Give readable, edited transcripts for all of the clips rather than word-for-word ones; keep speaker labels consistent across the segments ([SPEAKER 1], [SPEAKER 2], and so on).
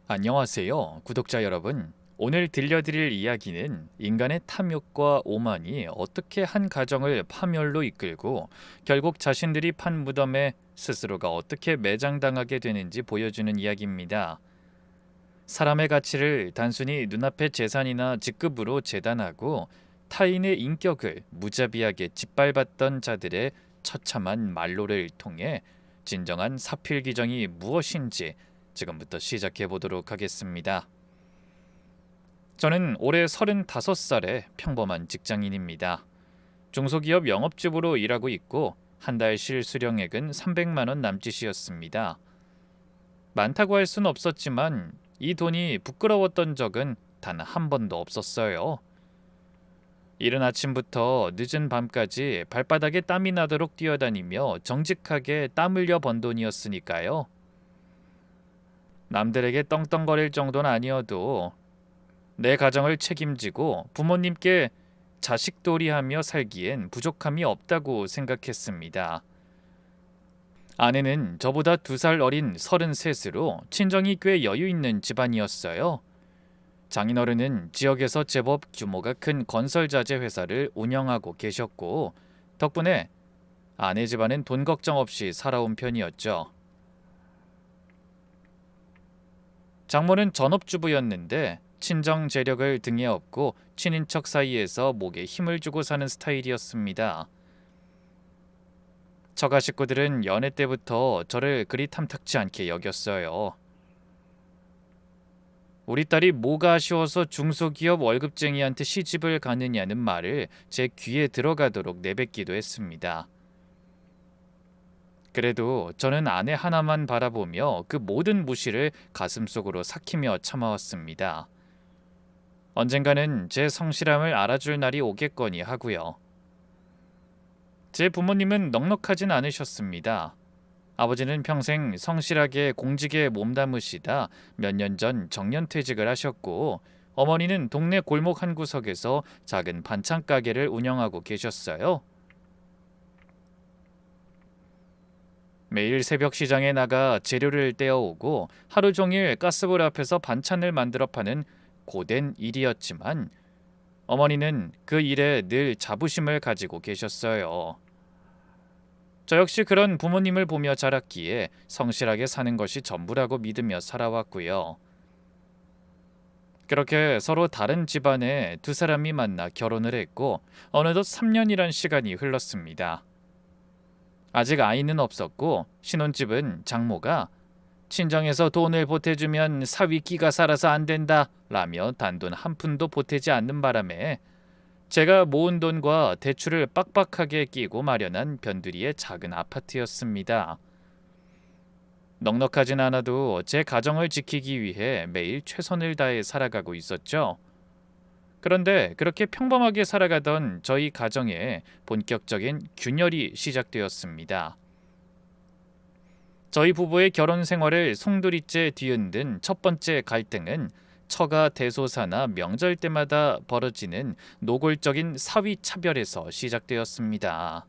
[SPEAKER 1] 안녕하세요, 구독자 여러분. 오늘 들려드릴 이야기는 인간의 탐욕과 오만이 어떻게 한 가정을 파멸로 이끌고 결국 자신들이 판 무덤에 스스로가 어떻게 매장당하게 되는지 보여주는 이야기입니다. 사람의 가치를 단순히 눈앞의 재산이나 직급으로 재단하고 타인의 인격을 무자비하게 짓밟았던 자들의 처참한 말로를 통해 진정한 사필귀정이 무엇인지 지금부터 시작해 보도록 하겠습니다. 저는 올해 35살의 평범한 직장인입니다. 중소기업 영업직으로 일하고 있고 한 달 실수령액은 300만 원 남짓이었습니다. 많다고 할 수는 없었지만 이 돈이 부끄러웠던 적은 단 한 번도 없었어요. 이른 아침부터 늦은 밤까지 발바닥에 땀이 나도록 뛰어다니며 정직하게 땀 흘려 번 돈이었으니까요. 남들에게 떵떵거릴 정도는 아니어도 내 가정을 책임지고 부모님께 자식돌이하며 살기엔 부족함이 없다고 생각했습니다. 아내는 저보다 2살 어린 33으로 친정이 꽤 여유 있는 집안이었어요. 장인어른은 지역에서 제법 규모가 큰 건설자재 회사를 운영하고 계셨고 덕분에 아내 집안은 돈 걱정 없이 살아온 편이었죠. 장모는 전업주부였는데 친정 재력을 등에 업고 친인척 사이에서 목에 힘을 주고 사는 스타일이었습니다. 처가 식구들은 연애 때부터 저를 그리 탐탁치 않게 여겼어요. 우리 딸이 뭐가 아쉬워서 중소기업 월급쟁이한테 시집을 가느냐는 말을 제 귀에 들어가도록 내뱉기도 했습니다. 그래도 저는 아내 하나만 바라보며 그 모든 무시를 가슴속으로 삭히며 참아왔습니다. 언젠가는 제 성실함을 알아줄 날이 오겠거니 하고요. 제 부모님은 넉넉하진 않으셨습니다. 아버지는 평생 성실하게 공직에 몸담으시다 몇 년 전 정년퇴직을 하셨고 어머니는 동네 골목 한 구석에서 작은 반찬 가게를 운영하고 계셨어요. 매일 새벽 시장에 나가 재료를 떼어오고 하루 종일 가스불 앞에서 반찬을 만들어 파는 고된 일이었지만 어머니는 그 일에 늘 자부심을 가지고 계셨어요. 저 역시 그런 부모님을 보며 자랐기에 성실하게 사는 것이 전부라고 믿으며 살아왔고요. 그렇게 서로 다른 집안의 2사람이 만나 결혼을 했고 어느덧 3년이란 시간이 흘렀습니다. 아직 아이는 없었고 신혼집은 장모가 친정에서 돈을 보태주면 사위 끼가 살아서 안 된다 라며 단돈 한 푼도 보태지 않는 바람에 제가 모은 돈과 대출을 빡빡하게 끼고 마련한 변두리의 작은 아파트였습니다. 넉넉하진 않아도 제 가정을 지키기 위해 매일 최선을 다해 살아가고 있었죠. 그런데 그렇게 평범하게 살아가던 저희 가정에 본격적인 균열이 시작되었습니다. 저희 부부의 결혼 생활을 송두리째 뒤흔든 첫 번째 갈등은 처가 대소사나 명절 때마다 벌어지는 노골적인 사위 차별에서 시작되었습니다.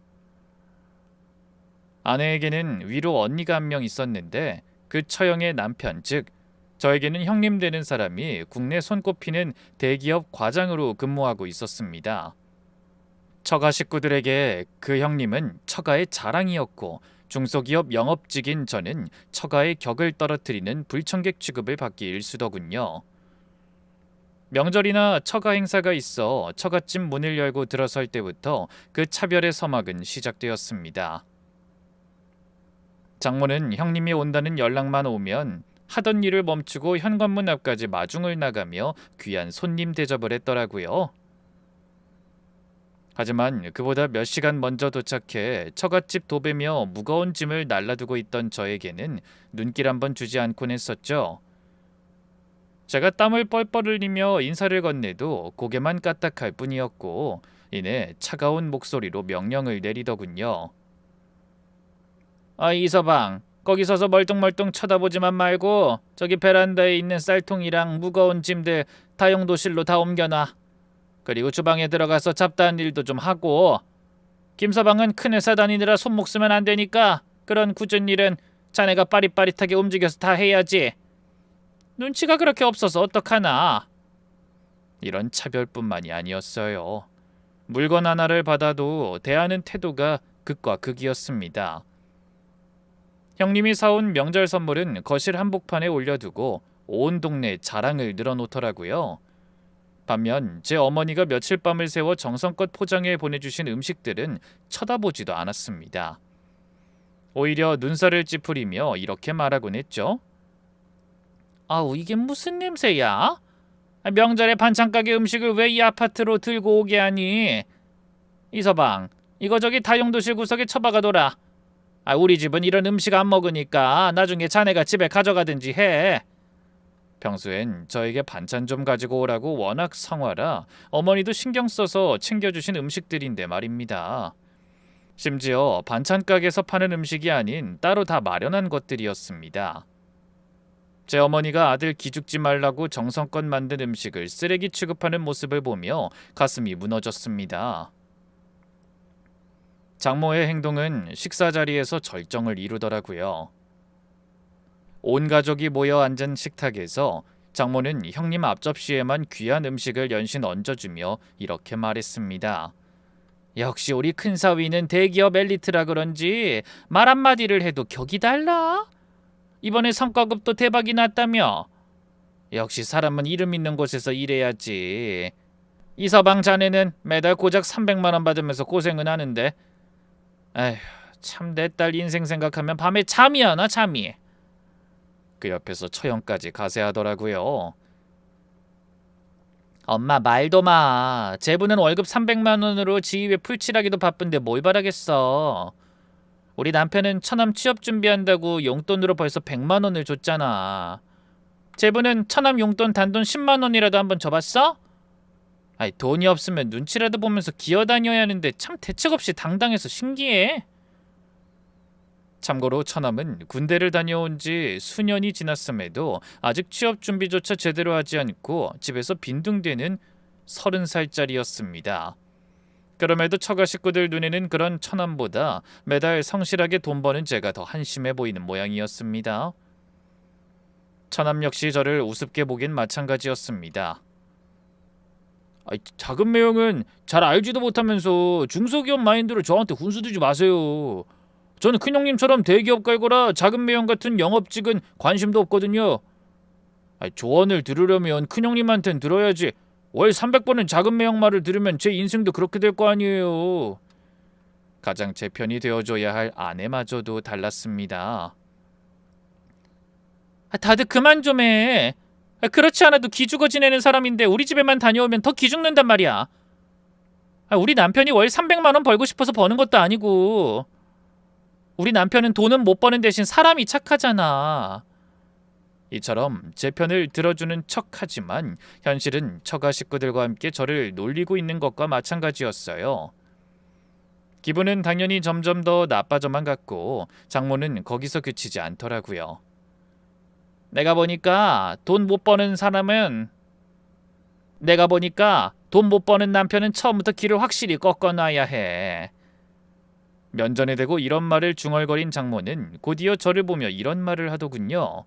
[SPEAKER 1] 아내에게는 위로 언니가 한 명 있었는데 그 처형의 남편, 즉 저에게는 형님 되는 사람이 국내 손꼽히는 대기업 과장으로 근무하고 있었습니다. 처가 식구들에게 그 형님은 처가의 자랑이었고 중소기업 영업직인 저는 처가의 격을 떨어뜨리는 불청객 취급을 받기 일쑤더군요. 명절이나 처가 행사가 있어 처갓집 문을 열고 들어설 때부터 그 차별의 서막은 시작되었습니다. 장모는 형님이 온다는 연락만 오면 하던 일을 멈추고 현관문 앞까지 마중을 나가며 귀한 손님 대접을 했더라고요. 하지만 그보다 몇 시간 먼저 도착해 처갓집 도배며 무거운 짐을 날라두고 있던 저에게는 눈길 한번 주지 않곤 했었죠. 제가 땀을 뻘뻘 흘리며 인사를 건네도 고개만 까딱할 뿐이었고 이내 차가운 목소리로 명령을 내리더군요. 이서방, 거기 서서 멀뚱멀뚱 쳐다보지만 말고 저기 베란다에 있는 쌀통이랑 무거운 짐들 다용도실로 다 옮겨놔. 그리고 주방에 들어가서 잡다한 일도 좀 하고. 김서방은 큰 회사 다니느라 손목 쓰면 안 되니까 그런 굳은 일은 자네가 빠릿빠릿하게 움직여서 다 해야지. 눈치가 그렇게 없어서 어떡하나. 이런 차별뿐만이 아니었어요. 물건 하나를 받아도 대하는 태도가 극과 극이었습니다. 형님이 사온 명절 선물은 거실 한복판에 올려두고 온 동네 자랑을 늘어놓더라고요. 반면 제 어머니가 며칠 밤을 새워 정성껏 포장해 보내주신 음식들은 쳐다보지도 않았습니다. 오히려 눈살을 찌푸리며 이렇게 말하곤 했죠. 아우, 이게 무슨 냄새야? 명절에 반찬가게 음식을 왜 이 아파트로 들고 오게 하니? 이서방, 이거 저기 다용도실 구석에 처박아둬라. 우리 집은 이런 음식 안 먹으니까 나중에 자네가 집에 가져가든지 해. 평소엔 저에게 반찬 좀 가지고 오라고 워낙 성화라 어머니도 신경 써서 챙겨주신 음식들인데 말입니다. 심지어 반찬 가게에서 파는 음식이 아닌 따로 다 마련한 것들이었습니다. 제 어머니가 아들 기죽지 말라고 정성껏 만든 음식을 쓰레기 취급하는 모습을 보며 가슴이 무너졌습니다. 장모의 행동은 식사 자리에서 절정을 이루더라고요. 온 가족이 모여 앉은 식탁에서 장모는 형님 앞접시에만 귀한 음식을 연신 얹어주며 이렇게 말했습니다. 역시 우리 큰사위는 대기업 엘리트라 그런지 말 한마디를 해도 격이 달라. 이번에 성과급도 대박이 났다며. 역시 사람은 이름 있는 곳에서 일해야지. 이서방 자네는 매달 고작 300만 원 받으면서 고생은 하는데 에휴, 참 내 딸 인생 생각하면 밤에 잠이 안 와, 잠이. 그 옆에서 처형까지 가세하더라고요. 엄마 말도 마. 제부는 월급 300만 원으로 지휘에 풀칠하기도 바쁜데 뭘 바라겠어. 우리 남편은 처남 취업 준비한다고 용돈으로 벌써 100만 원을 줬잖아. 제부는 처남 용돈 단돈 10만 원이라도 한번 줘봤어? 돈이 없으면 눈치라도 보면서 기어다녀야 하는데 참 대책 없이 당당해서 신기해. 참고로 처남은 군대를 다녀온 지 수년이 지났음에도 아직 취업 준비조차 제대로 하지 않고 집에서 빈둥대는 30살짜리였습니다. 그럼에도 처가 식구들 눈에는 그런 처남보다 매달 성실하게 돈 버는 제가 더 한심해 보이는 모양이었습니다. 처남 역시 저를 우습게 보긴 마찬가지였습니다. 작은 매형은 잘 알지도 못하면서 중소기업 마인드로 저한테 훈수 두지 마세요. 저는 큰형님처럼 대기업 갈거라 작은 매형 같은 영업직은 관심도 없거든요. 조언을 들으려면 큰형님한텐 들어야지. 월 300번은 작은 매형 말을 들으면 제 인생도 그렇게 될 거 아니에요. 가장 제 편이 되어줘야 할 아내마저도 달랐습니다. 다들 그만 좀 해. 그렇지 않아도 기죽어 지내는 사람인데 우리 집에만 다녀오면 더 기죽는단 말이야. 우리 남편이 월 300만 원 벌고 싶어서 버는 것도 아니고 우리 남편은 돈은 못 버는 대신 사람이 착하잖아. 이처럼 제 편을 들어주는 척하지만 현실은 처가 식구들과 함께 저를 놀리고 있는 것과 마찬가지였어요. 기분은 당연히 점점 더 나빠져만 갔고 장모는 거기서 그치지 않더라고요. 내가 보니까 돈 못 버는 남편은 처음부터 길을 확실히 꺾어놔야 해. 면전에 대고 이런 말을 중얼거린 장모는 곧이어 저를 보며 이런 말을 하더군요.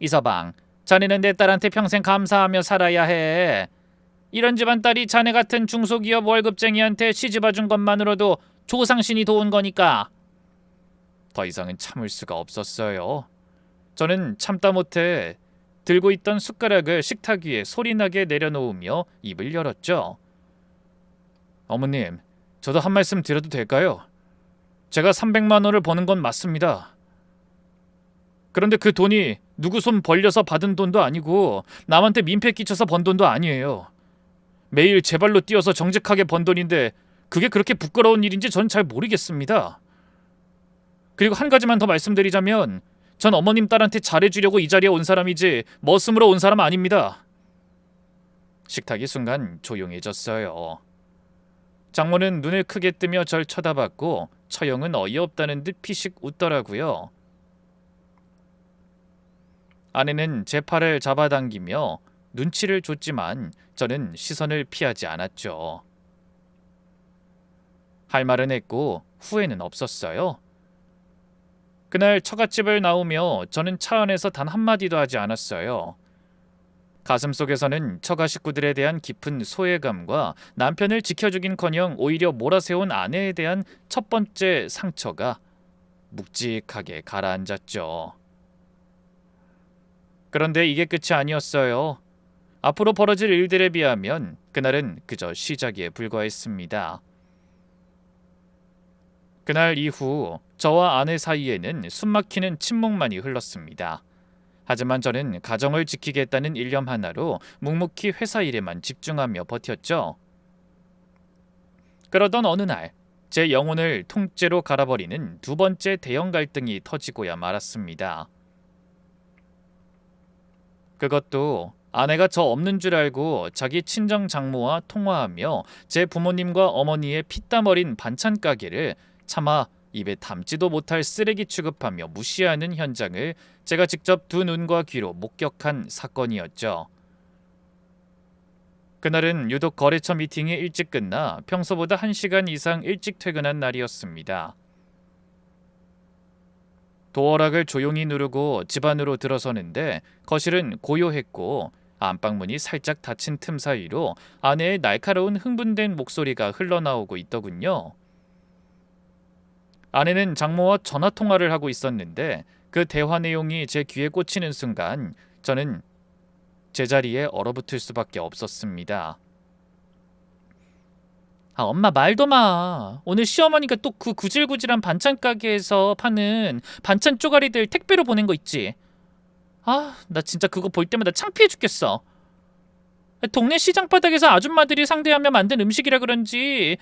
[SPEAKER 1] 이서방, 자네는 내 딸한테 평생 감사하며 살아야 해. 이런 집안 딸이 자네 같은 중소기업 월급쟁이한테 시집와준 것만으로도 조상신이 도운 거니까. 더 이상은 참을 수가 없었어요. 저는 참다 못해 들고 있던 숟가락을 식탁 위에 소리나게 내려놓으며 입을 열었죠. 어머님, 저도 한 말씀 드려도 될까요? 제가 300만 원을 버는 건 맞습니다. 그런데 그 돈이 누구 손 벌려서 받은 돈도 아니고 남한테 민폐 끼쳐서 번 돈도 아니에요. 매일 제 발로 뛰어서 정직하게 번 돈인데 그게 그렇게 부끄러운 일인지 전 잘 모르겠습니다. 그리고 한 가지만 더 말씀드리자면 전 어머님 딸한테 잘해주려고 이 자리에 온 사람이지 머슴으로 온 사람 아닙니다. 식탁이 순간 조용해졌어요. 장모는 눈을 크게 뜨며 절 쳐다봤고 처형은 어이없다는 듯 피식 웃더라고요. 아내는 제 팔을 잡아당기며 눈치를 줬지만 저는 시선을 피하지 않았죠. 할 말은 했고 후회는 없었어요. 그날 처갓집을 나오며 저는 차 안에서 단 한마디도 하지 않았어요. 가슴속에서는 처가 식구들에 대한 깊은 소외감과 남편을 지켜주긴커녕 오히려 몰아세운 아내에 대한 첫 번째 상처가 묵직하게 가라앉았죠. 그런데 이게 끝이 아니었어요. 앞으로 벌어질 일들에 비하면 그날은 그저 시작에 불과했습니다. 그날 이후 저와 아내 사이에는 숨막히는 침묵만이 흘렀습니다. 하지만 저는 가정을 지키겠다는 일념 하나로 묵묵히 회사 일에만 집중하며 버텼죠. 그러던 어느 날, 제 영혼을 통째로 갈아버리는 두 번째 대형 갈등이 터지고야 말았습니다. 그것도 아내가 저 없는 줄 알고 자기 친정 장모와 통화하며 제 부모님과 어머니의 피땀 어린 반찬 가게를 차마 입에 담지도 못할 쓰레기 취급하며 무시하는 현장을 제가 직접 두 눈과 귀로 목격한 사건이었죠. 그날은 유독 거래처 미팅이 일찍 끝나 평소보다 1시간 이상 일찍 퇴근한 날이었습니다. 도어락을 조용히 누르고 집 안으로 들어서는데 거실은 고요했고 안방문이 살짝 닫힌 틈 사이로 아내의 날카로운 흥분된 목소리가 흘러나오고 있더군요. 아내는 장모와 전화통화를 하고 있었는데 그 대화 내용이 제 귀에 꽂히는 순간 저는 제자리에 얼어붙을 수밖에 없었습니다. 엄마 말도 마. 오늘 시어머니가 또 그 구질구질한 반찬 가게에서 파는 반찬 쪼가리들 택배로 보낸 거 있지? 나 진짜 그거 볼 때마다 창피해 죽겠어. 동네 시장 바닥에서 아줌마들이 상대하며 만든 음식이라 그런지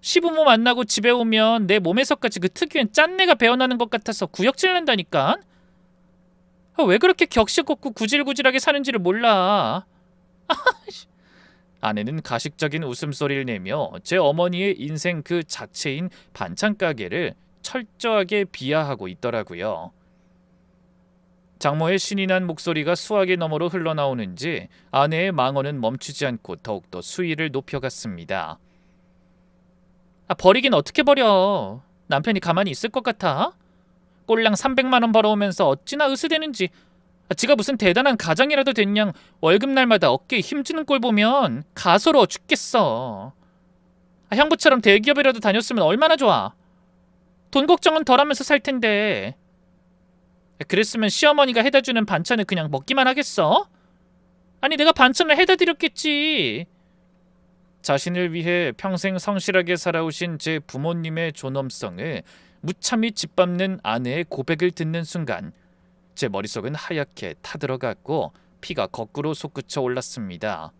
[SPEAKER 1] 시부모 만나고 집에 오면 내 몸에서까지 그 특유의 짠내가 배어나는 것 같아서 구역질 난다니까? 왜 그렇게 격식 없고 구질구질하게 사는지를 몰라. 아내는 가식적인 웃음소리를 내며 제 어머니의 인생 그 자체인 반찬 가게를 철저하게 비하하고 있더라고요. 장모의 신이 난 목소리가 수화기 너머로 흘러나오는지 아내의 망언은 멈추지 않고 더욱더 수위를 높여갔습니다. 버리긴 어떻게 버려. 남편이 가만히 있을 것 같아? 꼴랑 300만 원 벌어오면서 어찌나 으스대는지. 지가 무슨 대단한 가장이라도 됐냥 월급날마다 어깨에 힘주는 꼴 보면 가소로워 죽겠어. 형부처럼 대기업이라도 다녔으면 얼마나 좋아. 돈 걱정은 덜하면서 살 텐데. 그랬으면 시어머니가 해다주는 반찬을 그냥 먹기만 하겠어? 아니 내가 반찬을 해다 드렸겠지. 자신을 위해 평생 성실하게 살아오신 제 부모님의 존엄성을 무참히 짓밟는 아내의 고백을 듣는 순간 제 머릿속은 하얗게 타들어갔고 피가 거꾸로 솟구쳐 올랐습니다.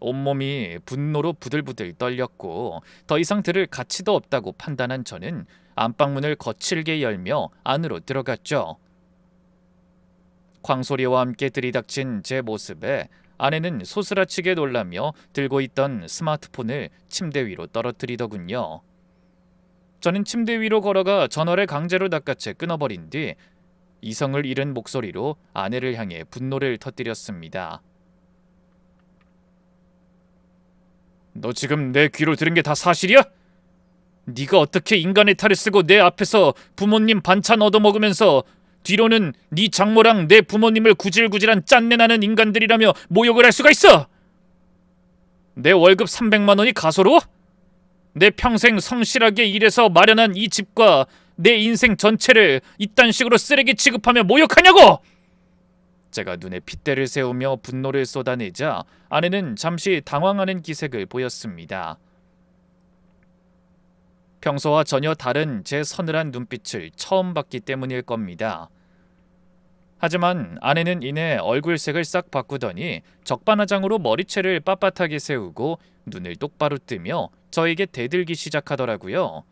[SPEAKER 1] 온몸이 분노로 부들부들 떨렸고 더 이상 들을 가치도 없다고 판단한 저는 안방문을 거칠게 열며 안으로 들어갔죠. 광소리와 함께 들이닥친 제 모습에 아내는 소스라치게 놀라며 들고 있던 스마트폰을 침대 위로 떨어뜨리더군요. 저는 침대 위로 걸어가 전화를 강제로 낚아채 끊어버린 뒤 이성을 잃은 목소리로 아내를 향해 분노를 터뜨렸습니다. 너 지금 내 귀로 들은 게 다 사실이야? 네가 어떻게 인간의 탈을 쓰고 내 앞에서 부모님 반찬 얻어먹으면서 뒤로는 네 장모랑 내 부모님을 구질구질한 짠내나는 인간들이라며 모욕을 할 수가 있어? 내 월급 300만 원이 가소로워? 내 평생 성실하게 일해서 마련한 이 집과 내 인생 전체를 이딴 식으로 쓰레기 취급하며 모욕하냐고! 제가 눈에 핏대를 세우며 분노를 쏟아내자 아내는 잠시 당황하는 기색을 보였습니다. 평소와 전혀 다른 제 서늘한 눈빛을 처음 봤기 때문일 겁니다. 하지만 아내는 이내 얼굴색을 싹 바꾸더니 적반하장으로 머리채를 빳빳하게 세우고 눈을 똑바로 뜨며 저에게 대들기 시작하더라고요.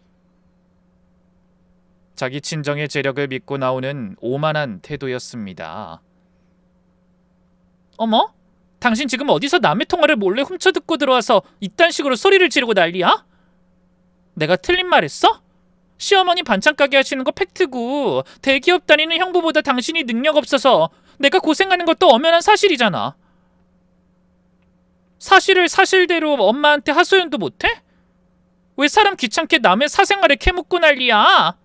[SPEAKER 1] 자기 친정의 재력을 믿고 나오는 오만한 태도였습니다. 어머? 당신 지금 어디서 남의 통화를 몰래 훔쳐듣고 들어와서 이딴 식으로 소리를 지르고 난리야? 내가 틀린 말 했어? 시어머니 반찬 가게 하시는 거 팩트고 대기업 다니는 형부보다 당신이 능력 없어서 내가 고생하는 것도 엄연한 사실이잖아. 사실을 사실대로 엄마한테 하소연도 못해? 왜 사람 귀찮게 남의 사생활에 캐묻고 난리야?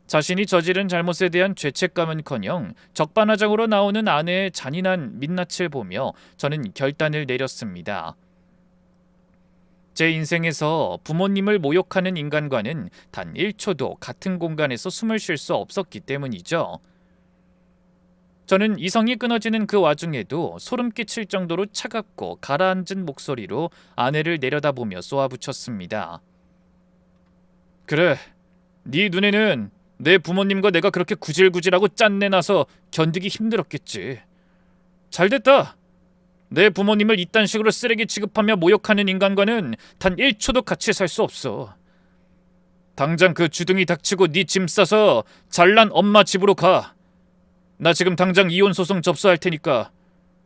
[SPEAKER 1] 자신이 저지른 잘못에 대한 죄책감은커녕 적반하장으로 나오는 아내의 잔인한 민낯을 보며 저는 결단을 내렸습니다. 제 인생에서 부모님을 모욕하는 인간과는 단 1초도 같은 공간에서 숨을 쉴 수 없었기 때문이죠. 저는 이성이 끊어지는 그 와중에도 소름 끼칠 정도로 차갑고 가라앉은 목소리로 아내를 내려다보며 쏘아붙였습니다. 그래, 네 눈에는 내 부모님과 내가 그렇게 구질구질하고 짠내나서 견디기 힘들었겠지. 잘됐다. 내 부모님을 이딴 식으로 쓰레기 취급하며 모욕하는 인간과는 단 1초도 같이 살 수 없어. 당장 그 주둥이 닥치고 네 짐 싸서 잘난 엄마 집으로 가. 나 지금 당장 이혼 소송 접수할 테니까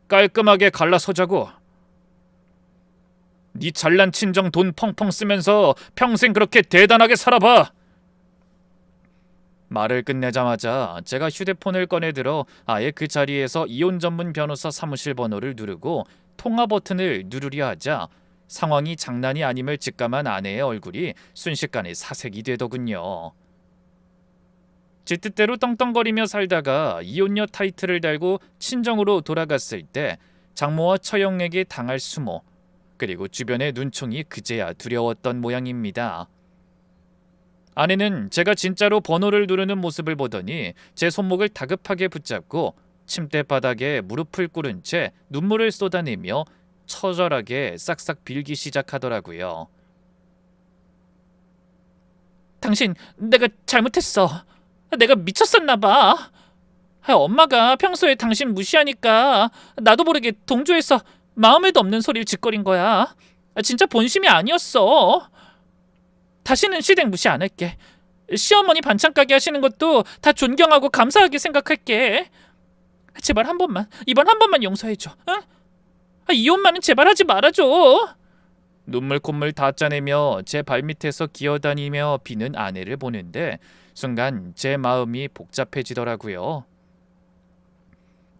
[SPEAKER 1] 깔끔하게 갈라서자고. 네 잘난 친정 돈 펑펑 쓰면서 평생 그렇게 대단하게 살아봐. 말을 끝내자마자 제가 휴대폰을 꺼내들어 아예 그 자리에서 이혼 전문 변호사 사무실 번호를 누르고 통화 버튼을 누르려 하자 상황이 장난이 아님을 직감한 아내의 얼굴이 순식간에 사색이 되더군요. 제 뜻대로 떵떵거리며 살다가 이혼녀 타이틀을 달고 친정으로 돌아갔을 때 장모와 처형에게 당할 수모, 그리고 주변의 눈총이 그제야 두려웠던 모양입니다. 아내는 제가 진짜로 번호를 누르는 모습을 보더니 제 손목을 다급하게 붙잡고 침대 바닥에 무릎을 꿇은 채 눈물을 쏟아내며 처절하게 싹싹 빌기 시작하더라고요. 당신, 내가 잘못했어. 내가 미쳤었나 봐. 엄마가 평소에 당신 무시하니까 나도 모르게 동조해서 마음에도 없는 소리를 짓거린 거야. 진짜 본심이 아니었어. 다시는 시댁 무시 안 할게. 시어머니 반찬 가게 하시는 것도 다 존경하고 감사하게 생각할게. 제발 한 번만, 이번 한 번만 용서해줘. 응? 이혼만은 제발 하지 말아줘. 눈물 콧물 다 짜내며 제 발밑에서 기어다니며 비는 아내를 보는데 순간 제 마음이 복잡해지더라고요.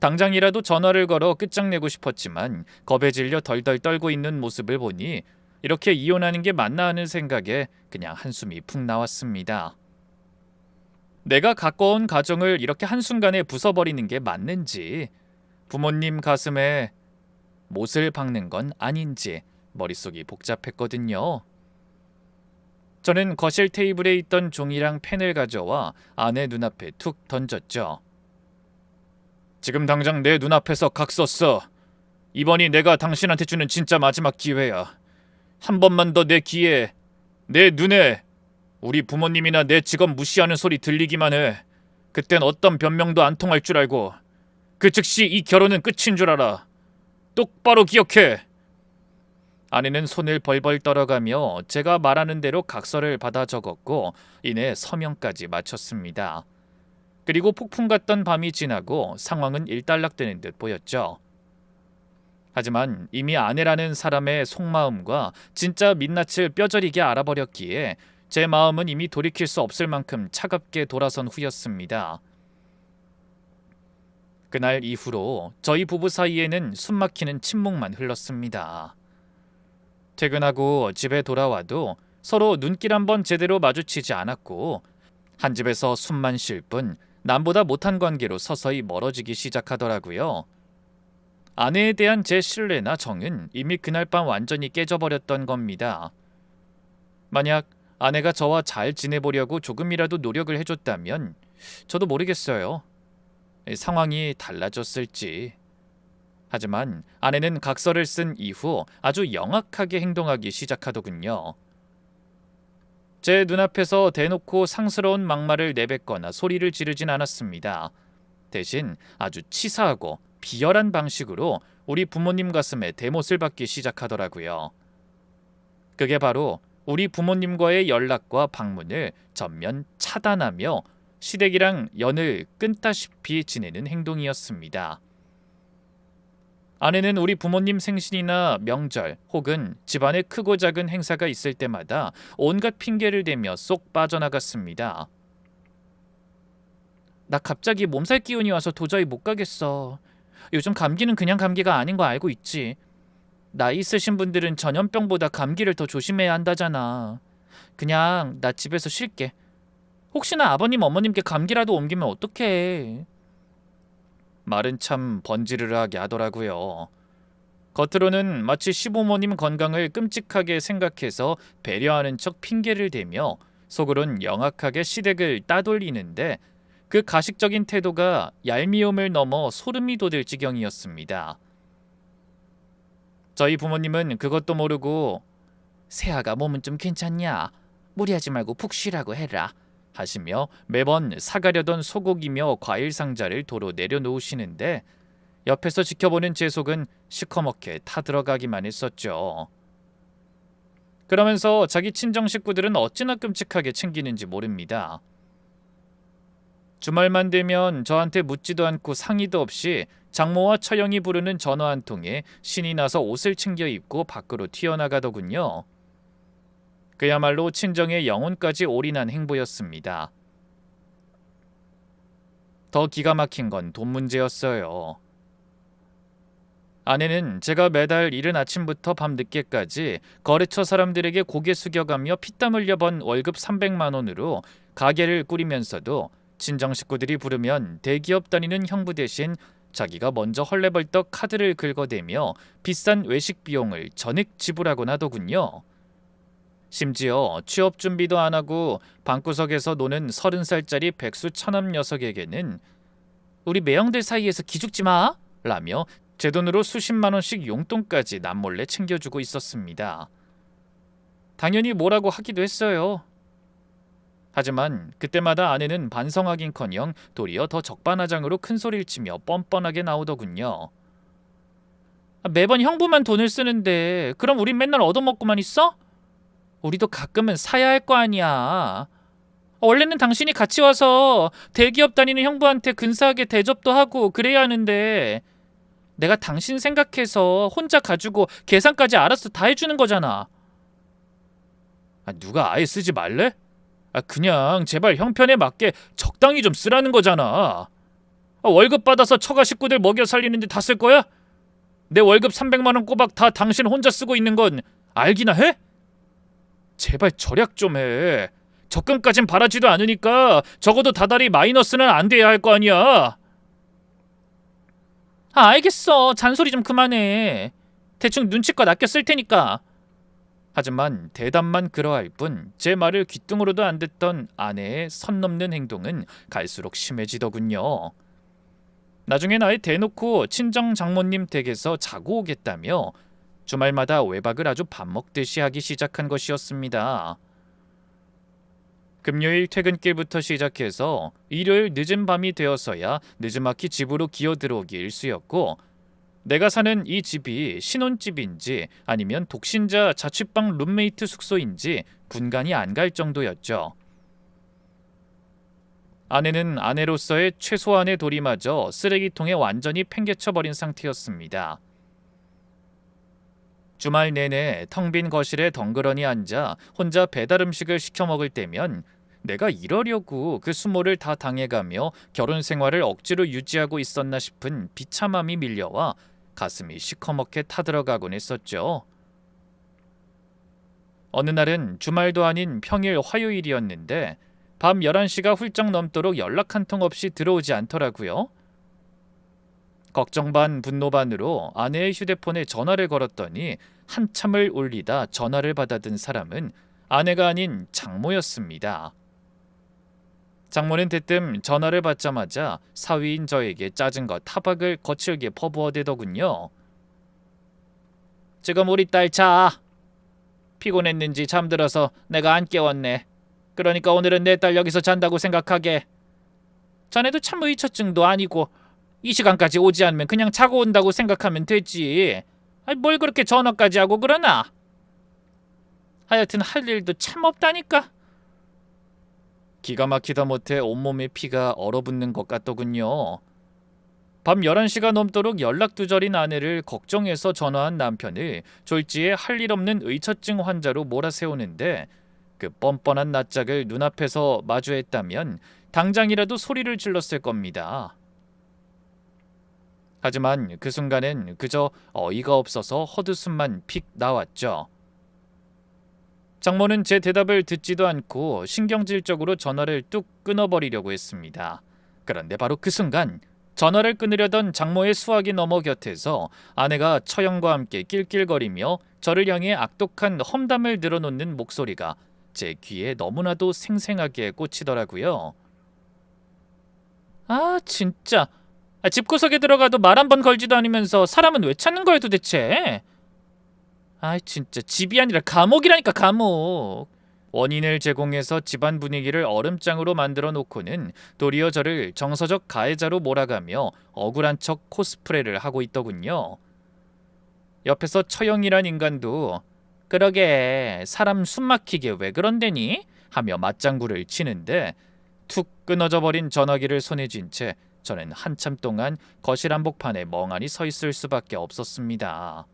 [SPEAKER 1] 당장이라도 전화를 걸어 끝장내고 싶었지만 겁에 질려 덜덜 떨고 있는 모습을 보니 이렇게 이혼하는 게 맞나 하는 생각에 그냥 한숨이 푹 나왔습니다. 내가 갖고 온 가정을 이렇게 한순간에 부숴버리는 게 맞는지, 부모님 가슴에 못을 박는 건 아닌지 머릿속이 복잡했거든요. 저는 거실 테이블에 있던 종이랑 펜을 가져와 아내 눈앞에 툭 던졌죠. 지금 당장 내 눈앞에서 각 썼어. 이번이 내가 당신한테 주는 진짜 마지막 기회야. 한 번만 더 내 귀에, 내 눈에 우리 부모님이나 내 직업 무시하는 소리 들리기만 해. 그땐 어떤 변명도 안 통할 줄 알고 그 즉시 이 결혼은 끝인 줄 알아. 똑바로 기억해. 아내는 손을 벌벌 떨어가며 제가 말하는 대로 각서를 받아 적었고 이내 서명까지 마쳤습니다. 그리고 폭풍 같던 밤이 지나고 상황은 일단락되는 듯 보였죠. 하지만 이미 아내라는 사람의 속마음과 진짜 민낯을 뼈저리게 알아버렸기에 제 마음은 이미 돌이킬 수 없을 만큼 차갑게 돌아선 후였습니다. 그날 이후로 저희 부부 사이에는 숨막히는 침묵만 흘렀습니다. 퇴근하고 집에 돌아와도 서로 눈길 한번 제대로 마주치지 않았고 한 집에서 숨만 쉴 뿐 남보다 못한 관계로 서서히 멀어지기 시작하더라고요. 아내에 대한 제 신뢰나 정은 이미 그날 밤 완전히 깨져버렸던 겁니다. 만약 아내가 저와 잘 지내보려고 조금이라도 노력을 해줬다면 저도 모르겠어요. 상황이 달라졌을지. 하지만 아내는 각서를 쓴 이후 아주 영악하게 행동하기 시작하더군요. 제 눈앞에서 대놓고 상스러운 막말을 내뱉거나 소리를 지르진 않았습니다. 대신 아주 치사하고 비열한 방식으로 우리 부모님 가슴에 대못을 받기 시작하더라고요. 그게 바로 우리 부모님과의 연락과 방문을 전면 차단하며 시댁이랑 연을 끊다시피 지내는 행동이었습니다. 아내는 우리 부모님 생신이나 명절 혹은 집안에 크고 작은 행사가 있을 때마다 온갖 핑계를 대며 쏙 빠져나갔습니다. 나 갑자기 몸살 기운이 와서 도저히 못 가겠어. 요즘 감기는 그냥 감기가 아닌 거 알고 있지. 나이 있으신 분들은 전염병보다 감기를 더 조심해야 한다잖아. 그냥 나 집에서 쉴게. 혹시나 아버님 어머님께 감기라도 옮기면 어떡해. 말은 참 번지르르하게 하더라고요. 겉으로는 마치 시부모님 건강을 끔찍하게 생각해서 배려하는 척 핑계를 대며 속으론 영악하게 시댁을 따돌리는데 그 가식적인 태도가 얄미움을 넘어 소름이 돋을 지경이었습니다. 저희 부모님은 그것도 모르고 세아가 몸은 좀 괜찮냐? 무리하지 말고 푹 쉬라고 해라 하시며 매번 사가려던 소고기며 과일 상자를 도로 내려놓으시는데 옆에서 지켜보는 제 속은 시커멓게 타들어가기만 했었죠. 그러면서 자기 친정 식구들은 어찌나 끔찍하게 챙기는지 모릅니다. 주말만 되면 저한테 묻지도 않고 상의도 없이 장모와 처형이 부르는 전화 한 통에 신이 나서 옷을 챙겨 입고 밖으로 튀어나가더군요. 그야말로 친정의 영혼까지 올인한 행보였습니다. 더 기가 막힌 건 돈 문제였어요. 아내는 제가 매달 이른 아침부터 밤 늦게까지 거래처 사람들에게 고개 숙여가며 피땀 흘려 번 월급 300만 원으로 가게를 꾸리면서도 친정 식구들이 부르면 대기업 다니는 형부 대신 자기가 먼저 헐레벌떡 카드를 긁어대며 비싼 외식 비용을 전액 지불하곤 하더군요. 심지어 취업 준비도 안 하고 방구석에서 노는 30살짜리 백수 처남 녀석에게는 우리 매형들 사이에서 기죽지 마! 라며 제 돈으로 수십만 원씩 용돈까지 남몰래 챙겨주고 있었습니다. 당연히 뭐라고 하기도 했어요. 하지만 그때마다 아내는 반성하긴커녕 도리어 더 적반하장으로 큰 소리를 치며 뻔뻔하게 나오더군요. 매번 형부만 돈을 쓰는데 그럼 우린 맨날 얻어먹고만 있어? 우리도 가끔은 사야 할 거 아니야. 원래는 당신이 같이 와서 대기업 다니는 형부한테 근사하게 대접도 하고 그래야 하는데 내가 당신 생각해서 혼자 가지고 계산까지 알아서 다 해주는 거잖아. 누가 아예 쓰지 말래? 그냥 제발 형편에 맞게 적당히 좀 쓰라는 거잖아. 월급 받아서 처가 식구들 먹여 살리는데 다 쓸 거야? 내 월급 300만 원 꼬박 다 당신 혼자 쓰고 있는 건 알기나 해? 제발 절약 좀 해. 적금까진 바라지도 않으니까 적어도 다달이 마이너스는 안 돼야 할 거 아니야. 알겠어. 잔소리 좀 그만해. 대충 눈치껏 아껴 쓸 테니까. 하지만 대답만 그러할 뿐 제 말을 귓등으로도 안 듣던 아내의 선 넘는 행동은 갈수록 심해지더군요. 나중엔 아예 대놓고 친정 장모님 댁에서 자고 오겠다며 주말마다 외박을 아주 밥 먹듯이 하기 시작한 것이었습니다. 금요일 퇴근길부터 시작해서 일요일 늦은 밤이 되어서야 느지막이 집으로 기어 들어오기 일쑤였고 내가 사는 이 집이 신혼집인지 아니면 독신자 자취방 룸메이트 숙소인지 분간이 안 갈 정도였죠. 아내는 아내로서의 최소한의 도리마저 쓰레기통에 완전히 팽개쳐버린 상태였습니다. 주말 내내 텅 빈 거실에 덩그러니 앉아 혼자 배달 음식을 시켜 먹을 때면 내가 이러려고 그 수모를 다 당해가며 결혼 생활을 억지로 유지하고 있었나 싶은 비참함이 밀려와 가슴이 시커멓게 타들어가곤 했었죠. 어느 날은 주말도 아닌 평일 화요일이었는데 밤 11시가 훌쩍 넘도록 연락 한 통 없이 들어오지 않더라고요. 걱정 반 분노 반으로 아내의 휴대폰에 전화를 걸었더니 한참을 울리다 전화를 받아든 사람은 아내가 아닌 장모였습니다. 장모는 대뜸 전화를 받자마자 사위인 저에게 짜증과 타박을 거칠게 퍼부어대더군요. 지금 우리 딸 자. 피곤했는지 잠들어서 내가 안 깨웠네. 그러니까 오늘은 내 딸 여기서 잔다고 생각하게. 자네도 참 의처증도 아니고 이 시간까지 오지 않으면 그냥 자고 온다고 생각하면 되지. 뭘 그렇게 전화까지 하고 그러나. 하여튼 할 일도 참 없다니까. 기가 막히다 못해 온몸에 피가 얼어붙는 것 같더군요. 밤 11시가 넘도록 연락두절인 아내를 걱정해서 전화한 남편을 졸지에 할 일 없는 의처증 환자로 몰아세우는데 그 뻔뻔한 낯짝을 눈앞에서 마주했다면 당장이라도 소리를 질렀을 겁니다. 하지만 그 순간엔 그저 어이가 없어서 헛웃음만 픽 나왔죠. 장모는 제 대답을 듣지도 않고 신경질적으로 전화를 뚝 끊어버리려고 했습니다. 그런데 바로 그 순간 전화를 끊으려던 장모의 수화기 너머 곁에서 아내가 처형과 함께 낄낄거리며 저를 향해 악독한 험담을 늘어놓는 목소리가 제 귀에 너무나도 생생하게 꽂히더라고요. 아, 진짜. 집구석에 들어가도 말 한 번 걸지도 않으면서 사람은 왜 찾는 거야 도대체? 아, 진짜 집이 아니라 감옥이라니까, 감옥. 원인을 제공해서 집안 분위기를 얼음장으로 만들어 놓고는 도리어 저를 정서적 가해자로 몰아가며 억울한 척 코스프레를 하고 있더군요. 옆에서 처형이란 인간도 그러게 사람 숨막히게 왜 그런데니? 하며 맞장구를 치는데 툭 끊어져 버린 전화기를 손에 쥔 채 저는 한참 동안 거실 한복판에 멍하니 서 있을 수밖에 없었습니다.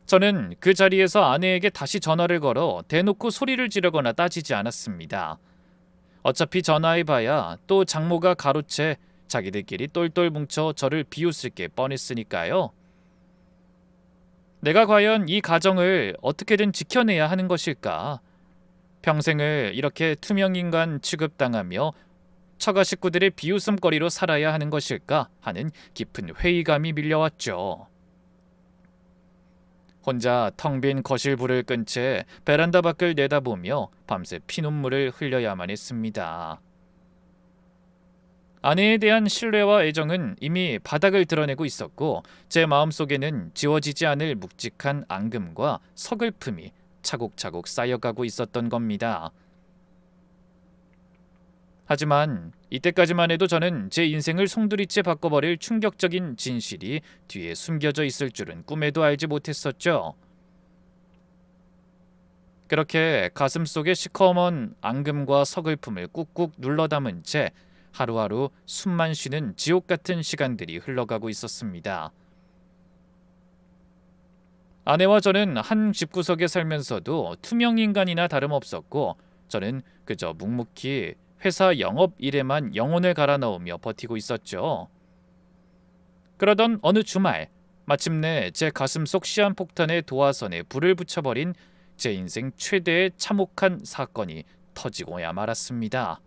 [SPEAKER 1] 저는 그 자리에서 아내에게 다시 전화를 걸어 대놓고 소리를 지르거나 따지지 않았습니다. 어차피 전화해봐야 또 장모가 가로채 자기들끼리 똘똘 뭉쳐 저를 비웃을 게 뻔했으니까요. 내가 과연 이 가정을 어떻게든 지켜내야 하는 것일까? 평생을 이렇게 투명인간 취급당하며 처가 식구들의 비웃음거리로 살아야 하는 것일까 하는 깊은 회의감이 밀려왔죠. 혼자 텅 빈 거실 불을 끈 채 베란다 밖을 내다보며 밤새 피눈물을 흘려야만 했습니다. 아내에 대한 신뢰와 애정은 이미 바닥을 드러내고 있었고 제 마음속에는 지워지지 않을 묵직한 앙금과 서글픔이 차곡차곡 쌓여가고 있었던 겁니다. 하지만 이때까지만 해도 저는 제 인생을 송두리째 바꿔버릴 충격적인 진실이 뒤에 숨겨져 있을 줄은 꿈에도 알지 못했었죠. 그렇게 가슴속에 시커먼 앙금과 서글픔을 꾹꾹 눌러 담은 채 하루하루 숨만 쉬는 지옥 같은 시간들이 흘러가고 있었습니다. 아내와 저는 한 집구석에 살면서도 투명인간이나 다름없었고 저는 그저 묵묵히 회사 영업 일에만 영혼을 갈아 넣으며 버티고 있었죠. 그러던 어느 주말 마침내 제 가슴속 시한폭탄의 도화선에 불을 붙여버린 제 인생 최대의 참혹한 사건이 터지고야 말았습니다.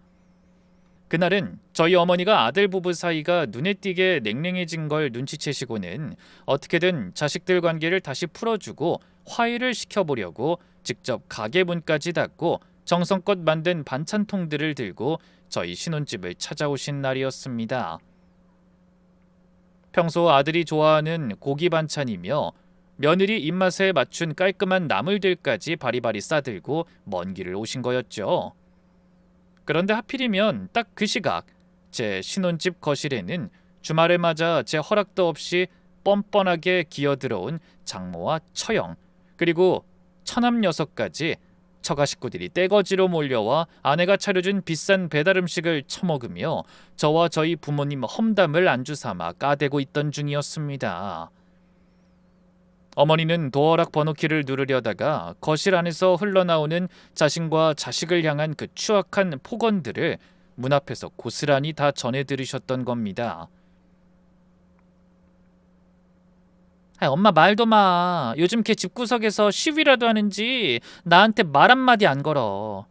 [SPEAKER 1] 그날은 저희 어머니가 아들 부부 사이가 눈에 띄게 냉랭해진 걸 눈치채시고는 어떻게든 자식들 관계를 다시 풀어주고 화해를 시켜보려고 직접 가게 문까지 닫고 정성껏 만든 반찬통들을 들고 저희 신혼집을 찾아오신 날이었습니다. 평소 아들이 좋아하는 고기 반찬이며 며느리 입맛에 맞춘 깔끔한 나물들까지 바리바리 싸들고 먼 길을 오신 거였죠. 그런데 하필이면 딱 그 시각 제 신혼집 거실에는 주말을 맞아 제 허락도 없이 뻔뻔하게 기어들어온 장모와 처형 그리고 처남 녀석까지 처가 식구들이 떼거지로 몰려와 아내가 차려준 비싼 배달 음식을 처먹으며 저와 저희 부모님 험담을 안주 삼아 까대고 있던 중이었습니다. 어머니는 도어락 번호키를 누르려다가 거실 안에서 흘러나오는 자신과 자식을 향한 그 추악한 폭언들을 문 앞에서 고스란히 다 전해 들으셨던 겁니다. 엄마 말도 마. 요즘 걔 집구석에서 시위라도 하는지 나한테 말 한마디 안 걸어.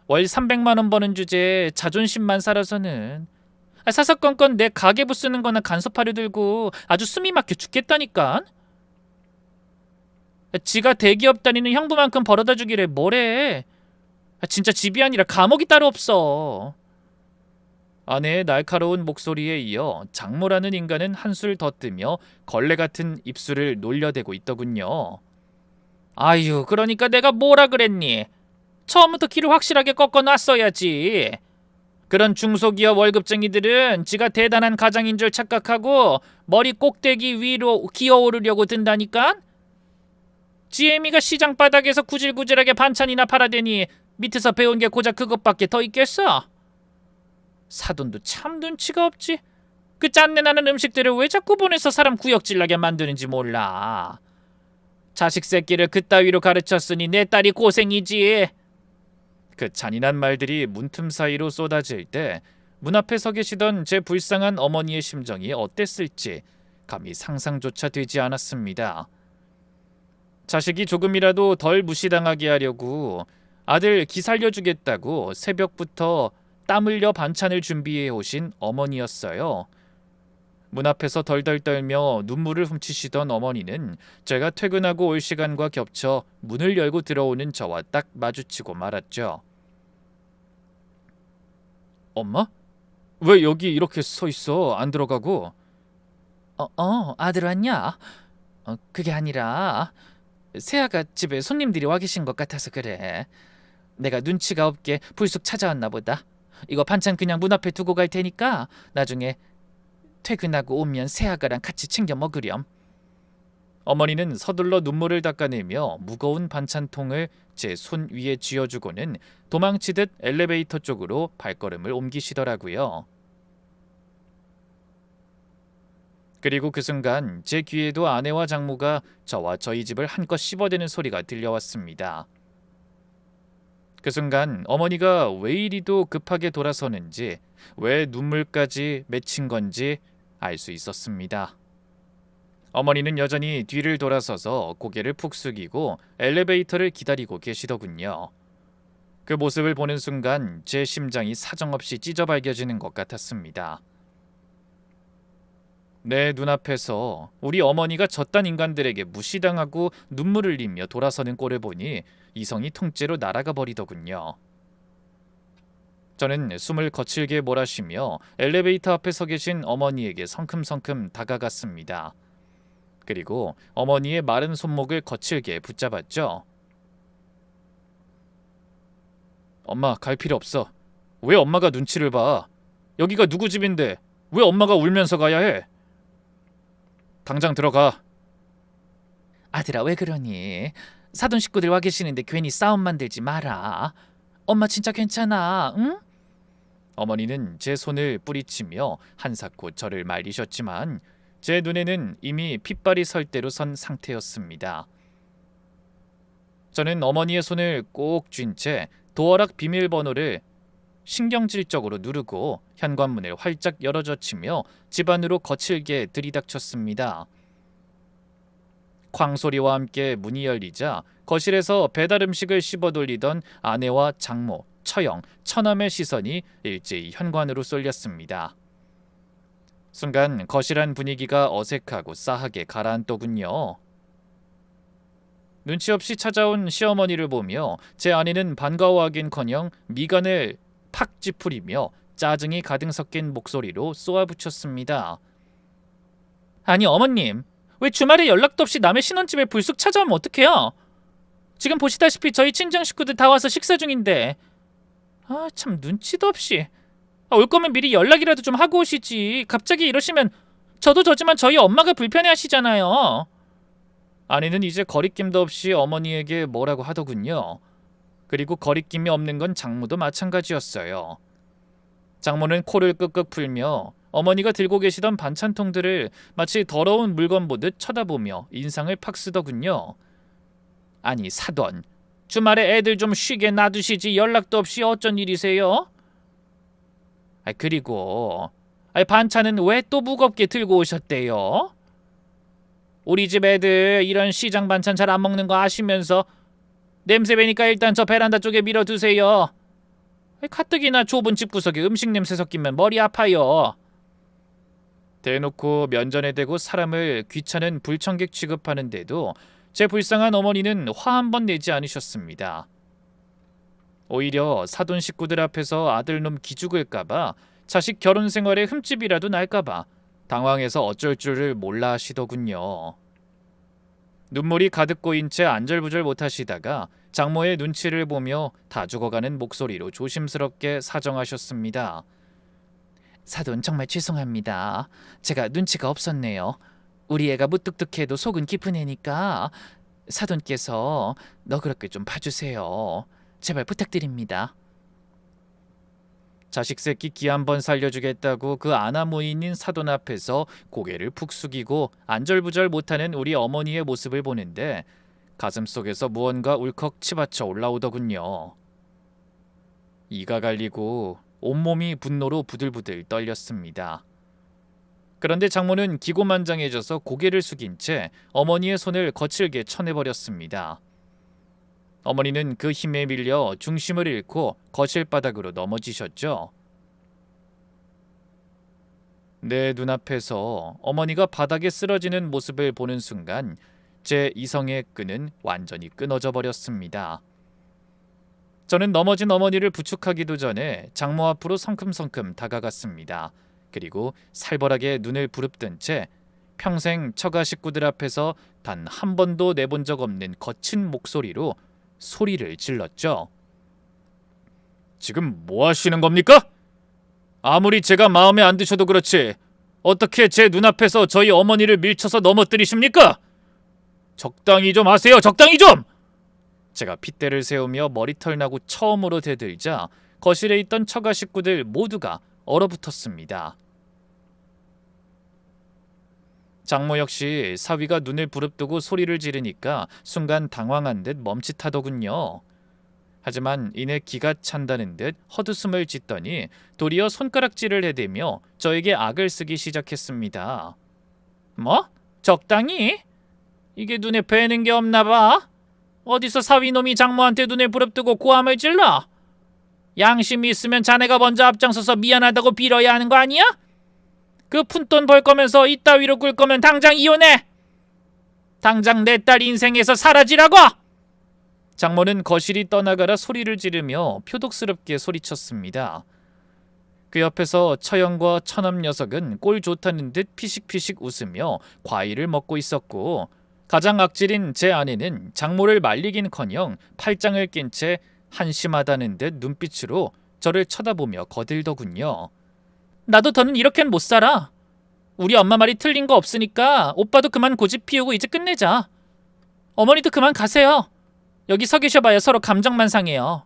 [SPEAKER 1] 월 300만 원 버는 주제에 자존심만 살아서는. 사사건건 내 가계부 쓰는 거나 간섭하려 들고 아주 숨이 막혀 죽겠다니까. 지가 대기업 다니는 형부만큼 벌어다 주기를 뭐래. 진짜 집이 아니라 감옥이 따로 없어. 아내의 날카로운 목소리에 이어 장모라는 인간은 한술 더 뜨며 걸레 같은 입술을 놀려대고 있더군요. 아유, 그러니까 내가 뭐라 그랬니? 처음부터 길을 확실하게 꺾어놨어야지. 그런 중소기업 월급쟁이들은 지가 대단한 가장인 줄 착각하고 머리 꼭대기 위로 기어오르려고 든다니까? 지혜미가 시장 바닥에서 구질구질하게 반찬이나 팔아대니 밑에서 배운 게 고작 그것밖에 더 있겠어? 사돈도 참 눈치가 없지. 그 짠내나는 음식들을 왜 자꾸 보내서 사람 구역질나게 만드는지 몰라. 자식 새끼를 그따위로 가르쳤으니 내 딸이 고생이지. 그 잔인한 말들이 문틈 사이로 쏟아질 때 문 앞에 서 계시던 제 불쌍한 어머니의 심정이 어땠을지 감히 상상조차 되지 않았습니다. 자식이 조금이라도 덜 무시당하게 하려고 아들 기 살려주겠다고 새벽부터 땀 흘려 반찬을 준비해 오신 어머니였어요. 문 앞에서 덜덜 떨며 눈물을 훔치시던 어머니는 제가 퇴근하고 올 시간과 겹쳐 문을 열고 들어오는 저와 딱 마주치고 말았죠. 엄마? 왜 여기 이렇게 서 있어? 안 들어가고?
[SPEAKER 2] 아들 왔냐? 그게 아니라 세아가 집에 손님들이 와 계신 것 같아서 그래. 내가 눈치가 없게 불쑥 찾아왔나 보다. 이거 반찬 그냥 문 앞에 두고 갈 테니까 나중에 퇴근하고 오면 세아가랑 같이 챙겨 먹으렴.
[SPEAKER 1] 어머니는 서둘러 눈물을 닦아내며 무거운 반찬통을 제 손 위에 쥐어주고는 도망치듯 엘리베이터 쪽으로 발걸음을 옮기시더라고요. 그리고 그 순간 제 귀에도 아내와 장모가 저와 저희 집을 한껏 씹어대는 소리가 들려왔습니다. 그 순간 어머니가 왜 이리도 급하게 돌아서는지, 왜 눈물까지 맺힌 건지 알 수 있었습니다. 어머니는 여전히 뒤를 돌아서서 고개를 푹 숙이고 엘리베이터를 기다리고 계시더군요. 그 모습을 보는 순간 제 심장이 사정없이 찢어발겨지는 것 같았습니다. 내 눈앞에서 우리 어머니가 저딴 인간들에게 무시당하고 눈물을 흘리며 돌아서는 꼴을 보니 이성이 통째로 날아가 버리더군요. 저는 숨을 거칠게 몰아쉬며 엘리베이터 앞에 서 계신 어머니에게 성큼성큼 다가갔습니다. 그리고 어머니의 마른 손목을 거칠게 붙잡았죠. 엄마, 갈 필요 없어. 왜 엄마가 눈치를 봐? 여기가 누구 집인데 왜 엄마가 울면서 가야 해? 당장 들어가.
[SPEAKER 2] 아들아 왜 그러니? 사돈 식구들 와 계시는데 괜히 싸움 만들지 마라. 엄마 진짜 괜찮아, 응?
[SPEAKER 1] 어머니는 제 손을 뿌리치며 한사코 저를 말리셨지만 제 눈에는 이미 핏발이 설 대로 선 상태였습니다. 저는 어머니의 손을 꼭 쥔 채 도어락 비밀번호를 신경질적으로 누르고 현관문을 활짝 열어젖히며 집 안으로 거칠게 들이닥쳤습니다. 쾅 소리와 함께 문이 열리자 거실에서 배달 음식을 씹어 돌리던 아내와 장모, 처형, 처남의 시선이 일제히 현관으로 쏠렸습니다. 순간 거실안 분위기가 어색하고 싸하게 가라앉더군요. 눈치 없이 찾아온 시어머니를 보며 제 아내는 반가워하긴커녕 미간을 팍 찌푸리며 짜증이 가득 섞인 목소리로 쏘아붙였습니다.
[SPEAKER 2] 아니 어머님, 왜 주말에 연락도 없이 남의 신혼집에 불쑥 찾아오면 어떡해요? 지금 보시다시피 저희 친정 식구들 다 와서 식사 중인데. 참 눈치도 없이. 올 거면 미리 연락이라도 좀 하고 오시지. 갑자기 이러시면 저도 저지만 저희 엄마가 불편해하시잖아요.
[SPEAKER 1] 아내는 이제 거리낌도 없이 어머니에게 뭐라고 하더군요. 그리고 거리낌이 없는 건 장모도 마찬가지였어요. 장모는 코를 끄끄 풀며 어머니가 들고 계시던 반찬통들을 마치 더러운 물건 보듯 쳐다보며 인상을 팍 쓰더군요.
[SPEAKER 2] 아니 사돈, 주말에 애들 좀 쉬게 놔두시지 연락도 없이 어쩐 일이세요? 그리고 반찬은 왜 또 무겁게 들고 오셨대요? 우리 집 애들 이런 시장 반찬 잘 안 먹는 거 아시면서 냄새 배니까 일단 저 베란다 쪽에 밀어두세요. 가뜩이나 좁은 집구석에 음식 냄새 섞이면 머리 아파요.
[SPEAKER 1] 대놓고 면전에 대고 사람을 귀찮은 불청객 취급하는데도 제 불쌍한 어머니는 화 한 번 내지 않으셨습니다. 오히려 사돈 식구들 앞에서 아들놈 기죽을까봐, 자식 결혼 생활에 흠집이라도 날까봐 당황해서 어쩔 줄을 몰라 하시더군요. 눈물이 가득 고인 채 안절부절 못하시다가 장모의 눈치를 보며 다 죽어가는 목소리로 조심스럽게 사정하셨습니다.
[SPEAKER 2] 사돈 정말 죄송합니다. 제가 눈치가 없었네요. 우리 애가 무뚝뚝해도 속은 깊은 애니까 사돈께서 너그럽게 좀 봐주세요. 제발 부탁드립니다.
[SPEAKER 1] 자식 새끼 기 한 번 살려주겠다고 그 아나무인인 사돈 앞에서 고개를 푹 숙이고 안절부절 못하는 우리 어머니의 모습을 보는데 가슴속에서 무언가 울컥 치받쳐 올라오더군요. 이가 갈리고 온몸이 분노로 부들부들 떨렸습니다. 그런데 장모는 기고만장해져서 고개를 숙인 채 어머니의 손을 거칠게 쳐내버렸습니다. 어머니는 그 힘에 밀려 중심을 잃고 거실 바닥으로 넘어지셨죠. 내 눈앞에서 어머니가 바닥에 쓰러지는 모습을 보는 순간 제 이성의 끈은 완전히 끊어져 버렸습니다. 저는 넘어진 어머니를 부축하기도 전에 장모 앞으로 성큼성큼 다가갔습니다. 그리고 살벌하게 눈을 부릅뜬 채 평생 처가 식구들 앞에서 단 한 번도 내본 적 없는 거친 목소리로 소리를 질렀죠. 지금 뭐 하시는 겁니까? 아무리 제가 마음에 안 드셔도 그렇지 어떻게 제 눈앞에서 저희 어머니를 밀쳐서 넘어뜨리십니까? 적당히 좀 하세요. 적당히 좀! 제가 핏대를 세우며 머리털 나고 처음으로 대들자 거실에 있던 처가 식구들 모두가 얼어붙었습니다. 장모 역시 사위가 눈을 부릅뜨고 소리를 지르니까 순간 당황한 듯 멈칫하더군요. 하지만 이내 기가 찬다는 듯 헛웃음을 짓더니 도리어 손가락질을 해대며 저에게 악을 쓰기 시작했습니다. 뭐? 적당히? 이게 눈에 뵈는 게 없나 봐? 어디서 사위놈이 장모한테 눈을 부릅뜨고 고함을 질러? 양심이 있으면 자네가 먼저 앞장서서 미안하다고 빌어야 하는 거 아니야? 그 푼돈 벌 거면서 이따위로 굴 거면 당장 이혼해! 당장 내 딸 인생에서 사라지라고! 장모는 거실이 떠나가라 소리를 지르며 표독스럽게 소리쳤습니다. 그 옆에서 처형과 처남 녀석은 꼴 좋다는 듯 피식피식 웃으며 과일을 먹고 있었고 가장 악질인 제 아내는 장모를 말리긴커녕 팔짱을 낀 채 한심하다는 듯 눈빛으로 저를 쳐다보며 거들더군요. 나도 더는 이렇게는 못 살아. 우리 엄마 말이 틀린 거 없으니까 오빠도 그만 고집 피우고 이제 끝내자. 어머니도 그만 가세요. 여기 서 계셔봐야 서로 감정만 상해요.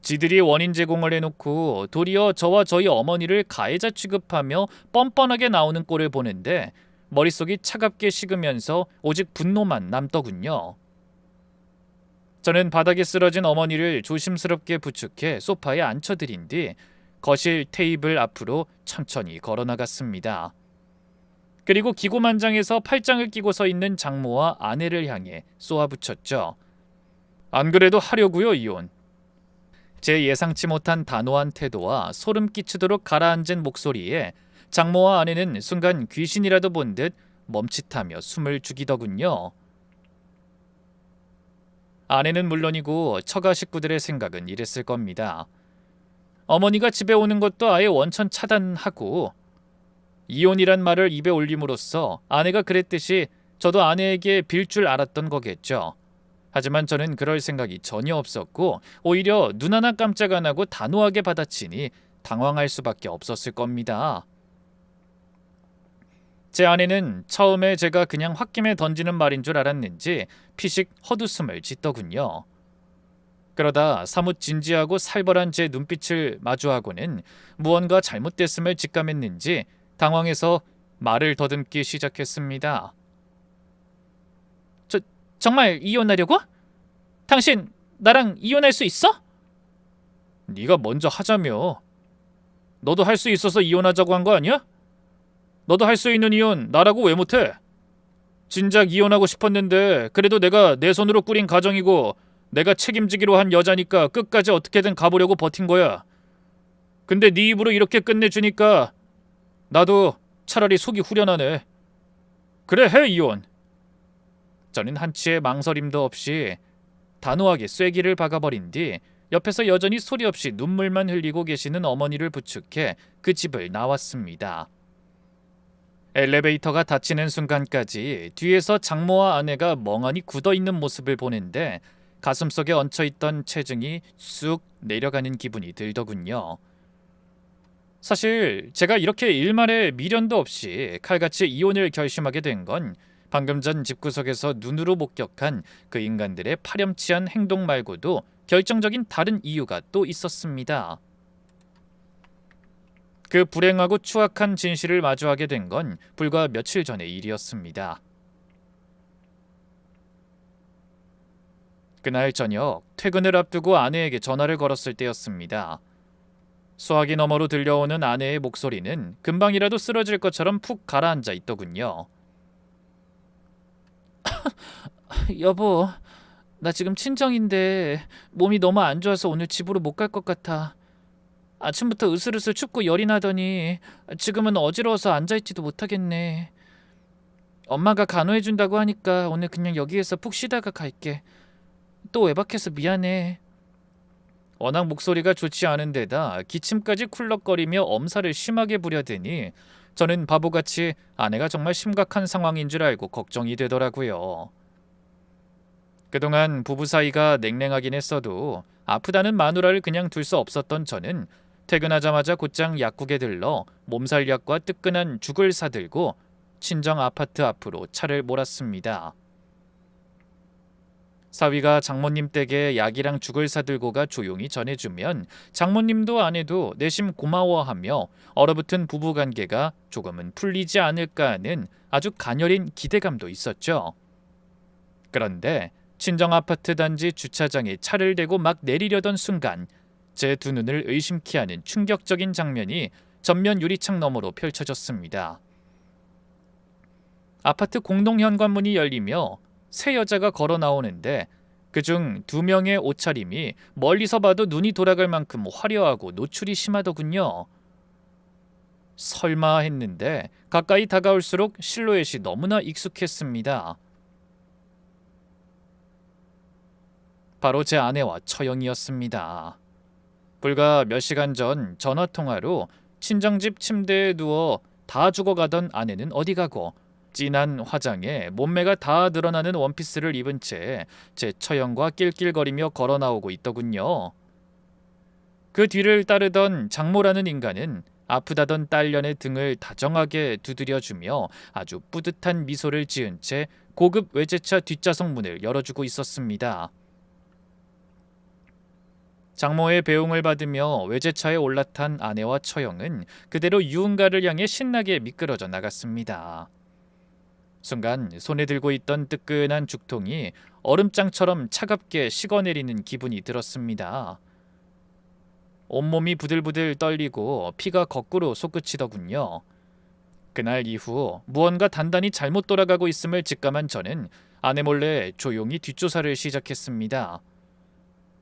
[SPEAKER 1] 지들이 원인 제공을 해놓고 도리어 저와 저희 어머니를 가해자 취급하며 뻔뻔하게 나오는 꼴을 보는데 머릿속이 차갑게 식으면서 오직 분노만 남더군요. 저는 바닥에 쓰러진 어머니를 조심스럽게 부축해 소파에 앉혀드린 뒤 거실 테이블 앞으로 천천히 걸어나갔습니다. 그리고 기고만장해서 팔짱을 끼고 서 있는 장모와 아내를 향해 쏘아붙였죠. 안 그래도 하려고요, 이혼. 제 예상치 못한 단호한 태도와 소름 끼치도록 가라앉은 목소리에 장모와 아내는 순간 귀신이라도 본 듯 멈칫하며 숨을 죽이더군요. 아내는 물론이고 처가 식구들의 생각은 이랬을 겁니다. 어머니가 집에 오는 것도 아예 원천 차단하고 이혼이란 말을 입에 올림으로써 아내가 그랬듯이 저도 아내에게 빌 줄 알았던 거겠죠. 하지만 저는 그럴 생각이 전혀 없었고 오히려 눈 하나 깜짝 안 하고 단호하게 받아치니 당황할 수밖에 없었을 겁니다. 제 아내는 처음에 제가 그냥 홧김에 던지는 말인 줄 알았는지 피식 헛웃음을 짓더군요. 그러다 사뭇 진지하고 살벌한 제 눈빛을 마주하고는 무언가 잘못됐음을 직감했는지 당황해서 말을 더듬기 시작했습니다. 정말 이혼하려고? 당신 나랑 이혼할 수 있어? 네가 먼저 하자며. 너도 할 수 있어서 이혼하자고 한 거 아니야? 너도 할 수 있는 이혼 나라고 왜 못해? 진작 이혼하고 싶었는데 그래도 내가 내 손으로 꾸린 가정이고 내가 책임지기로 한 여자니까 끝까지 어떻게든 가보려고 버틴 거야. 근데 네 입으로 이렇게 끝내주니까 나도 차라리 속이 후련하네. 그래, 해, 이혼. 저는 한치의 망설임도 없이 단호하게 쐐기를 박아버린 뒤 옆에서 여전히 소리 없이 눈물만 흘리고 계시는 어머니를 부축해 그 집을 나왔습니다. 엘리베이터가 닫히는 순간까지 뒤에서 장모와 아내가 멍하니 굳어있는 모습을 보는데 가슴속에 얹혀있던 체중이 쑥 내려가는 기분이 들더군요. 사실 제가 이렇게 일말의 미련도 없이 칼같이 이혼을 결심하게 된 건 방금 전 집구석에서 눈으로 목격한 그 인간들의 파렴치한 행동 말고도 결정적인 다른 이유가 또 있었습니다. 그 불행하고 추악한 진실을 마주하게 된 건 불과 며칠 전의 일이었습니다. 그날 저녁 퇴근을 앞두고 아내에게 전화를 걸었을 때였습니다. 수화기 너머로 들려오는 아내의 목소리는 금방이라도 쓰러질 것처럼 푹 가라앉아 있더군요.
[SPEAKER 2] 여보, 나 지금 친정인데 몸이 너무 안 좋아서 오늘 집으로 못 갈 것 같아. 아침부터 으슬으슬 춥고 열이 나더니 지금은 어지러워서 앉아있지도 못하겠네. 엄마가 간호해준다고 하니까 오늘 그냥 여기에서 푹 쉬다가 갈게. 또 외박해서 미안해.
[SPEAKER 1] 워낙 목소리가 좋지 않은 데다 기침까지 쿨럭거리며 엄살을 심하게 부려대니 저는 바보같이 아내가 정말 심각한 상황인 줄 알고 걱정이 되더라고요. 그동안 부부 사이가 냉랭하긴 했어도 아프다는 마누라를 그냥 둘 수 없었던 저는 퇴근하자마자 곧장 약국에 들러 몸살약과 뜨끈한 죽을 사들고 친정 아파트 앞으로 차를 몰았습니다. 사위가 장모님 댁에 약이랑 죽을 사들고가 조용히 전해주면 장모님도 아내도 내심 고마워하며 얼어붙은 부부관계가 조금은 풀리지 않을까 하는 아주 가녀린 기대감도 있었죠. 그런데 친정 아파트 단지 주차장에 차를 대고 막 내리려던 순간 제 두 눈을 의심케 하는 충격적인 장면이 전면 유리창 너머로 펼쳐졌습니다. 아파트 공동 현관문이 열리며 세 여자가 걸어 나오는데 그중 두 명의 옷차림이 멀리서 봐도 눈이 돌아갈 만큼 화려하고 노출이 심하더군요. 설마 했는데 가까이 다가올수록 실루엣이 너무나 익숙했습니다. 바로 제 아내와 처형이었습니다. 불과 몇 시간 전 전화통화로 친정집 침대에 누워 다 죽어가던 아내는 어디 가고 진한 화장에 몸매가 다 드러나는 원피스를 입은 채 제 처형과 낄낄거리며 걸어 나오고 있더군요. 그 뒤를 따르던 장모라는 인간은 아프다던 딸년의 등을 다정하게 두드려주며 아주 뿌듯한 미소를 지은 채 고급 외제차 뒷좌석 문을 열어주고 있었습니다. 장모의 배웅을 받으며 외제차에 올라탄 아내와 처형은 그대로 유흥가를 향해 신나게 미끄러져 나갔습니다. 순간 손에 들고 있던 뜨끈한 죽통이 얼음장처럼 차갑게 식어내리는 기분이 들었습니다. 온몸이 부들부들 떨리고 피가 거꾸로 솟구치더군요. 그날 이후 무언가 단단히 잘못 돌아가고 있음을 직감한 저는 아내 몰래 조용히 뒷조사를 시작했습니다.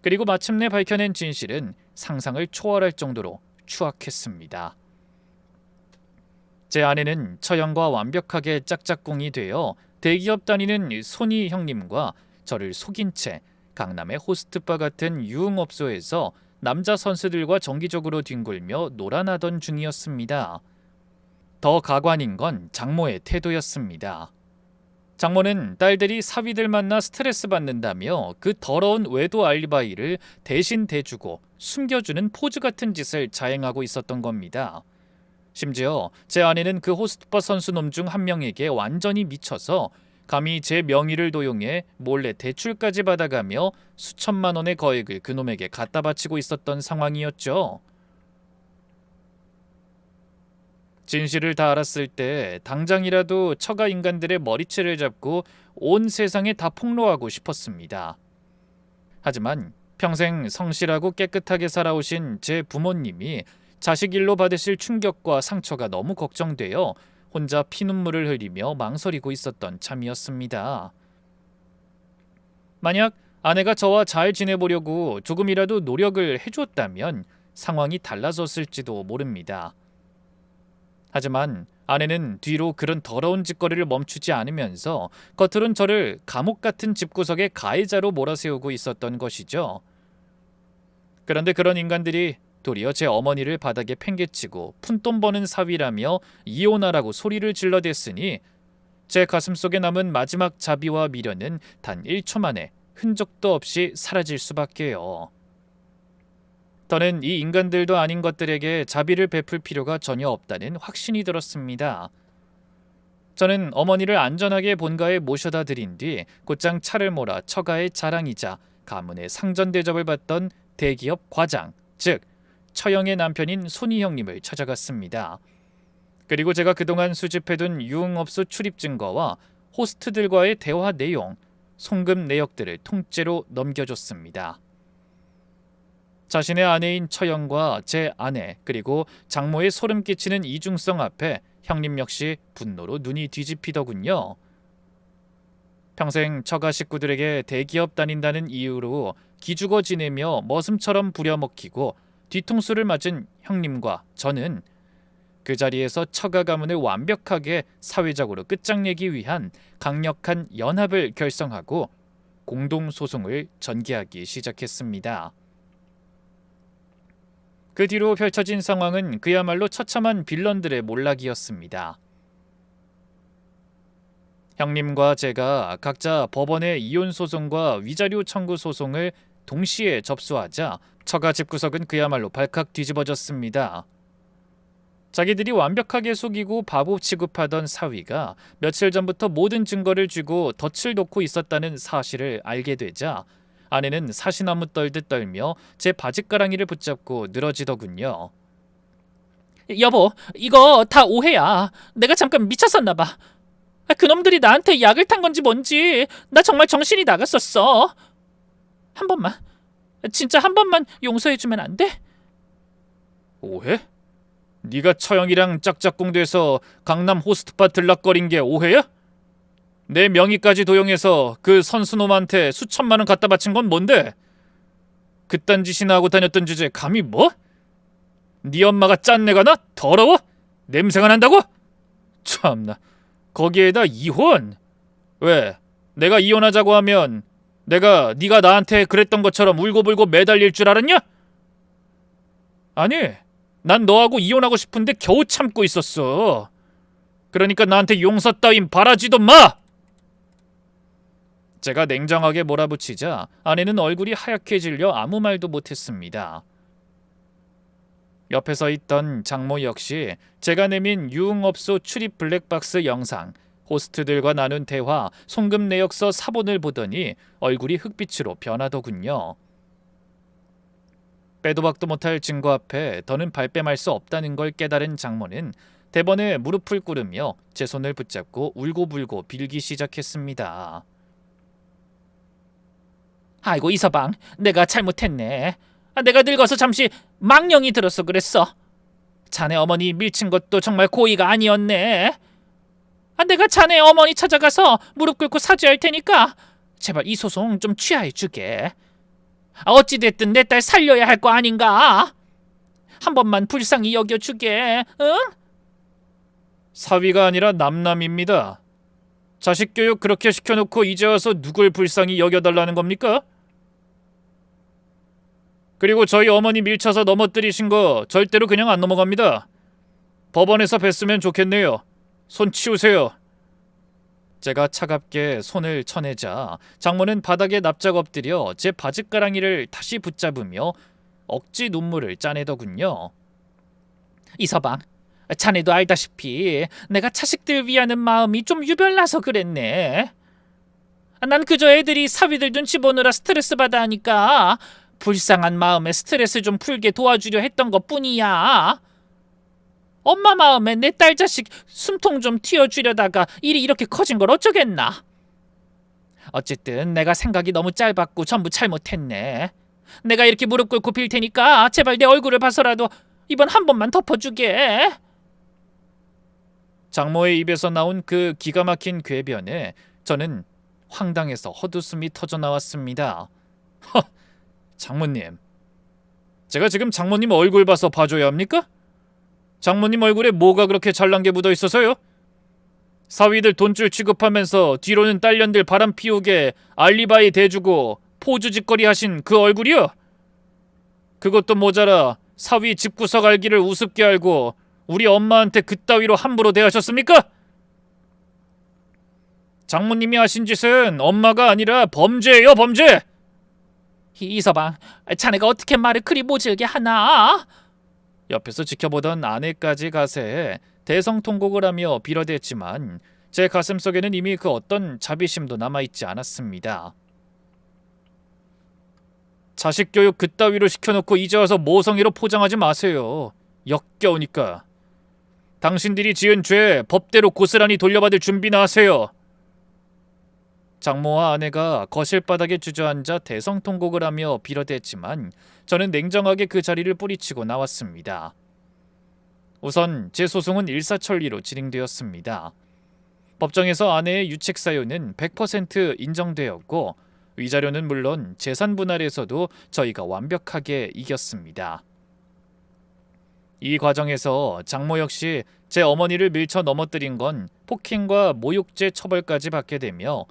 [SPEAKER 1] 그리고 마침내 밝혀낸 진실은 상상을 초월할 정도로 추악했습니다. 제 아내는 처형과 완벽하게 짝짝꿍이 되어 대기업 다니는 손희 형님과 저를 속인 채 강남의 호스트바 같은 유흥업소에서 남자 선수들과 정기적으로 뒹굴며 놀아나던 중이었습니다. 더 가관인 건 장모의 태도였습니다. 장모는 딸들이 사위들 만나 스트레스 받는다며 그 더러운 외도 알리바이를 대신 대주고 숨겨주는 포즈 같은 짓을 자행하고 있었던 겁니다. 심지어 제 아내는 그 호스트바 선수놈 중 한 명에게 완전히 미쳐서 감히 제 명의를 도용해 몰래 대출까지 받아가며 수천만 원의 거액을 그놈에게 갖다 바치고 있었던 상황이었죠. 진실을 다 알았을 때 당장이라도 처가 인간들의 머리채를 잡고 온 세상에 다 폭로하고 싶었습니다. 하지만 평생 성실하고 깨끗하게 살아오신 제 부모님이 자식 일로 받으실 충격과 상처가 너무 걱정되어 혼자 피눈물을 흘리며 망설이고 있었던 참이었습니다. 만약 아내가 저와 잘 지내보려고 조금이라도 노력을 해줬다면 상황이 달라졌을지도 모릅니다. 하지만 아내는 뒤로 그런 더러운 짓거리를 멈추지 않으면서 겉으론 저를 감옥 같은 집구석에 가해자로 몰아세우고 있었던 것이죠. 그런데 그런 인간들이 도리어 제 어머니를 바닥에 팽개치고 푼돈 버는 사위라며 이혼하라고 소리를 질러댔으니 제 가슴속에 남은 마지막 자비와 미련은 단 1초 만에 흔적도 없이 사라질 수밖에요. 더는 이 인간들도 아닌 것들에게 자비를 베풀 필요가 전혀 없다는 확신이 들었습니다. 저는 어머니를 안전하게 본가에 모셔다 드린 뒤 곧장 차를 몰아 처가의 자랑이자 가문의 상전 대접을 받던 대기업 과장, 즉 처형의 남편인 손희 형님을 찾아갔습니다. 그리고 제가 그동안 수집해둔 유흥업소 출입 증거와 호스트들과의 대화 내용, 송금 내역들을 통째로 넘겨줬습니다. 자신의 아내인 처형과 제 아내 그리고 장모의 소름 끼치는 이중성 앞에 형님 역시 분노로 눈이 뒤집히더군요. 평생 처가 식구들에게 대기업 다닌다는 이유로 기죽어 지내며 머슴처럼 부려먹히고 뒤통수를 맞은 형님과 저는 그 자리에서 처가 가문을 완벽하게 사회적으로 끝장내기 위한 강력한 연합을 결성하고 공동소송을 전개하기 시작했습니다. 그 뒤로 펼쳐진 상황은 그야말로 처참한 빌런들의 몰락이었습니다. 형님과 제가 각자 법원에 이혼 소송과 위자료 청구 소송을 동시에 접수하자 처가 집구석은 그야말로 발칵 뒤집어졌습니다. 자기들이 완벽하게 속이고 바보 취급하던 사위가 며칠 전부터 모든 증거를 쥐고 덫을 놓고 있었다는 사실을 알게 되자 아내는 사시나무 떨듯 떨며 제 바짓가랑이를 붙잡고 늘어지더군요.
[SPEAKER 2] 여보, 이거 다 오해야. 내가 잠깐 미쳤었나 봐. 그놈들이 나한테 약을 탄 건지 뭔지 나 정말 정신이 나갔었어. 한 번만, 진짜 한 번만 용서해주면 안 돼?
[SPEAKER 1] 오해? 네가 처형이랑 짝짝꿍돼서 강남 호스트바 들락거린 게 오해야? 내 명의까지 도용해서 그 선수놈한테 수천만 원 갖다 바친 건 뭔데? 그딴 짓이나 하고 다녔던 주제에 감히 뭐? 네 엄마가 짠내가 나? 더러워? 냄새가 난다고? 참나, 거기에다 이혼? 왜? 내가 이혼하자고 하면 내가 네가 나한테 그랬던 것처럼 울고불고 매달릴 줄 알았냐? 아니, 난 너하고 이혼하고 싶은데 겨우 참고 있었어. 그러니까 나한테 용서 따윈 바라지도 마! 제가 냉정하게 몰아붙이자 아내는 얼굴이 하얗게 질려 아무 말도 못했습니다. 옆에 서 있던 장모 역시 제가 내민 유흥업소 출입 블랙박스 영상, 호스트들과 나눈 대화, 송금 내역서 사본을 보더니 얼굴이 흑빛으로 변하더군요. 빼도 박도 못할 증거 앞에 더는 발뺌할 수 없다는 걸 깨달은 장모는 대번에 무릎을 꿇으며 제 손을 붙잡고 울고불고 빌기 시작했습니다.
[SPEAKER 2] 아이고 이서방, 내가 잘못했네. 내가 늙어서 잠시 망령이 들어서 그랬어. 자네 어머니 밀친 것도 정말 고의가 아니었네. 내가 자네 어머니 찾아가서 무릎 꿇고 사죄할 테니까 제발 이 소송 좀 취하해 주게. 어찌됐든 내 딸 살려야 할 거 아닌가? 한 번만 불쌍히 여겨주게, 응?
[SPEAKER 1] 사위가 아니라 남남입니다. 자식 교육 그렇게 시켜놓고 이제 와서 누굴 불쌍히 여겨달라는 겁니까? 그리고 저희 어머니 밀쳐서 넘어뜨리신 거 절대로 그냥 안 넘어갑니다. 법원에서 뵀으면 좋겠네요. 손 치우세요. 제가 차갑게 손을 쳐내자 장모는 바닥에 납작 엎드려 제 바짓가랑이를 다시 붙잡으며 억지 눈물을 짜내더군요.
[SPEAKER 2] 이서방, 자네도 알다시피 내가 자식들 위하는 마음이 좀 유별나서 그랬네. 난 그저 애들이 사위들 눈치 보느라 스트레스 받아 하니까 불쌍한 마음에 스트레스 좀 풀게 도와주려 했던 것뿐이야. 엄마 마음에 내 딸 자식 숨통 좀 틔워주려다가 일이 이렇게 커진 걸 어쩌겠나. 어쨌든 내가 생각이 너무 짧았고 전부 잘못했네. 내가 이렇게 무릎 꿇고 빌 테니까 제발 내 얼굴을 봐서라도 이번 한 번만 덮어주게.
[SPEAKER 1] 장모의 입에서 나온 그 기가 막힌 궤변에 저는 황당해서 헛웃음이 터져나왔습니다. 허, 장모님, 제가 지금 장모님 얼굴 봐서 봐줘야 합니까? 장모님 얼굴에 뭐가 그렇게 잘난 게 묻어 있어서요? 사위들 돈줄 취급하면서 뒤로는 딸년들 바람 피우게 알리바이 대주고 포주짓거리 하신 그 얼굴이요? 그것도 모자라 사위 집구석 알기를 우습게 알고 우리 엄마한테 그따위로 함부로 대하셨습니까? 장모님이 하신 짓은 엄마가 아니라 범죄예요, 범죄!
[SPEAKER 2] 이서방, 자네가 어떻게 말을 그리 모질게 하나?
[SPEAKER 1] 옆에서 지켜보던 아내까지 가세해 대성통곡을 하며 빌어댔지만 제 가슴속에는 이미 그 어떤 자비심도 남아있지 않았습니다. 자식 교육 그따위로 시켜놓고 이제 와서 모성애로 포장하지 마세요. 역겨우니까. 당신들이 지은 죄 법대로 고스란히 돌려받을 준비나 하세요. 장모와 아내가 거실 바닥에 주저앉아 대성통곡을 하며 빌어댔지만 저는 냉정하게 그 자리를 뿌리치고 나왔습니다. 우선 제 소송은 일사천리로 진행되었습니다. 법정에서 아내의 유책 사유는 100% 인정되었고 위자료는 물론 재산 분할에서도 저희가 완벽하게 이겼습니다. 이 과정에서 장모 역시 제 어머니를 밀쳐 넘어뜨린 건 폭행과 모욕죄 처벌까지 받게 되며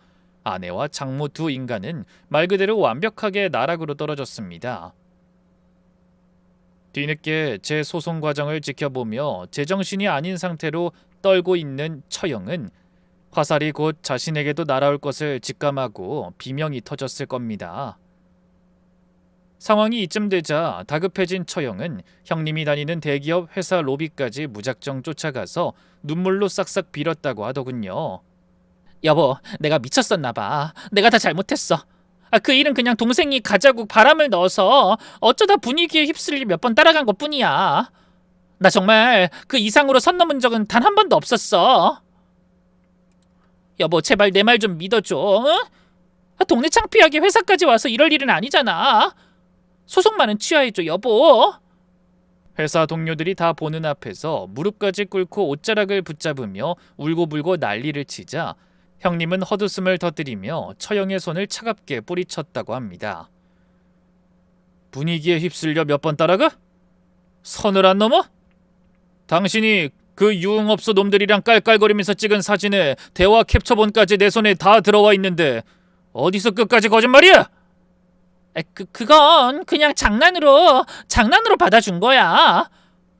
[SPEAKER 1] 아내와 장모 두 인간은 말 그대로 완벽하게 나락으로 떨어졌습니다. 뒤늦게 제 소송 과정을 지켜보며 제정신이 아닌 상태로 떨고 있는 처형은 화살이 곧 자신에게도 날아올 것을 직감하고 비명이 터졌을 겁니다. 상황이 이쯤 되자 다급해진 처형은 형님이 다니는 대기업 회사 로비까지 무작정 쫓아가서 눈물로 싹싹 빌었다고 하더군요.
[SPEAKER 2] 여보, 내가 미쳤었나 봐. 내가 다 잘못했어. 그 일은 그냥 동생이 가자고 바람을 넣어서 어쩌다 분위기에 휩쓸려 몇 번 따라간 것뿐이야. 나 정말 그 이상으로 선 넘은 적은 단 한 번도 없었어. 여보, 제발 내 말 좀 믿어줘. 응? 동네 창피하게 회사까지 와서 이럴 일은 아니잖아. 소송만은 취하해줘, 여보.
[SPEAKER 1] 회사 동료들이 다 보는 앞에서 무릎까지 꿇고 옷자락을 붙잡으며 울고불고 난리를 치자 형님은 헛웃음을 터뜨리며 처형의 손을 차갑게 뿌리쳤다고 합니다. 분위기에 휩쓸려 몇 번 따라가? 선을 안 넘어? 당신이 그 유흥업소 놈들이랑 깔깔거리면서 찍은 사진에 대화 캡처본까지 내 손에 다 들어와 있는데 어디서 끝까지 거짓말이야?
[SPEAKER 2] 그건 그냥 장난으로 받아준 거야.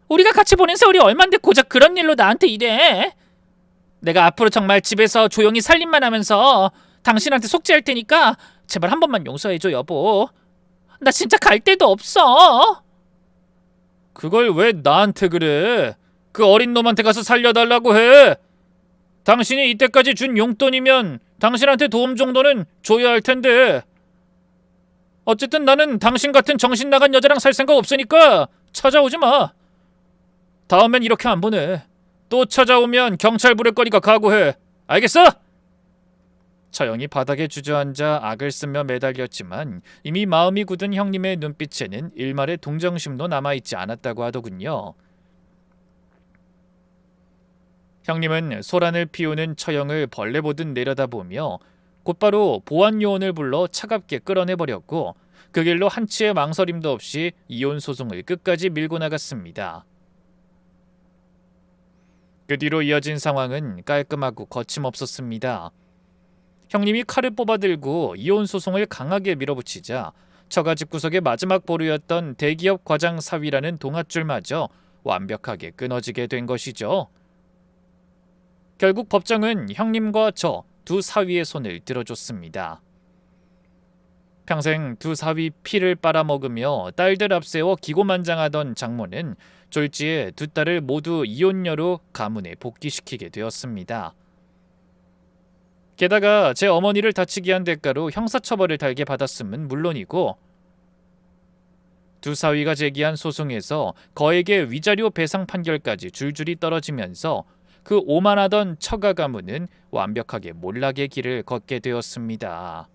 [SPEAKER 2] 우리가 같이 보낸 세월이 얼만데 고작 그런 일로 나한테 이래. 내가 앞으로 정말 집에서 조용히 살림만 하면서 당신한테 속죄할 테니까 제발 한 번만 용서해줘, 여보. 나 진짜 갈 데도 없어.
[SPEAKER 1] 그걸 왜 나한테 그래? 그 어린 놈한테 가서 살려달라고 해. 당신이 이때까지 준 용돈이면 당신한테 도움 정도는 줘야 할 텐데. 어쨌든 나는 당신 같은 정신 나간 여자랑 살 생각 없으니까 찾아오지 마. 다음엔 이렇게 안 보내. 또 찾아오면 경찰 부를 거니까 각오해. 알겠어? 처형이 바닥에 주저앉아 악을 쓰며 매달렸지만 이미 마음이 굳은 형님의 눈빛에는 일말의 동정심도 남아있지 않았다고 하더군요. 형님은 소란을 피우는 처형을 벌레 보듯 내려다보며 곧바로 보안 요원을 불러 차갑게 끌어내버렸고 그 길로 한치의 망설임도 없이 이혼 소송을 끝까지 밀고 나갔습니다. 그 뒤로 이어진 상황은 깔끔하고 거침없었습니다. 형님이 칼을 뽑아들고 이혼 소송을 강하게 밀어붙이자 처가집 구석의 마지막 보루였던 대기업 과장 사위라는 동아줄마저 완벽하게 끊어지게 된 것이죠. 결국 법정은 형님과 저 두 사위의 손을 들어줬습니다. 평생 두 사위 피를 빨아먹으며 딸들 앞세워 기고만장하던 장모는 졸지에 두 딸을 모두 이혼녀로 가문에 복귀시키게 되었습니다. 게다가 제 어머니를 다치게 한 대가로 형사처벌을 달게 받았음은 물론이고 두 사위가 제기한 소송에서 거액의 위자료 배상 판결까지 줄줄이 떨어지면서 그 오만하던 처가 가문은 완벽하게 몰락의 길을 걷게 되었습니다.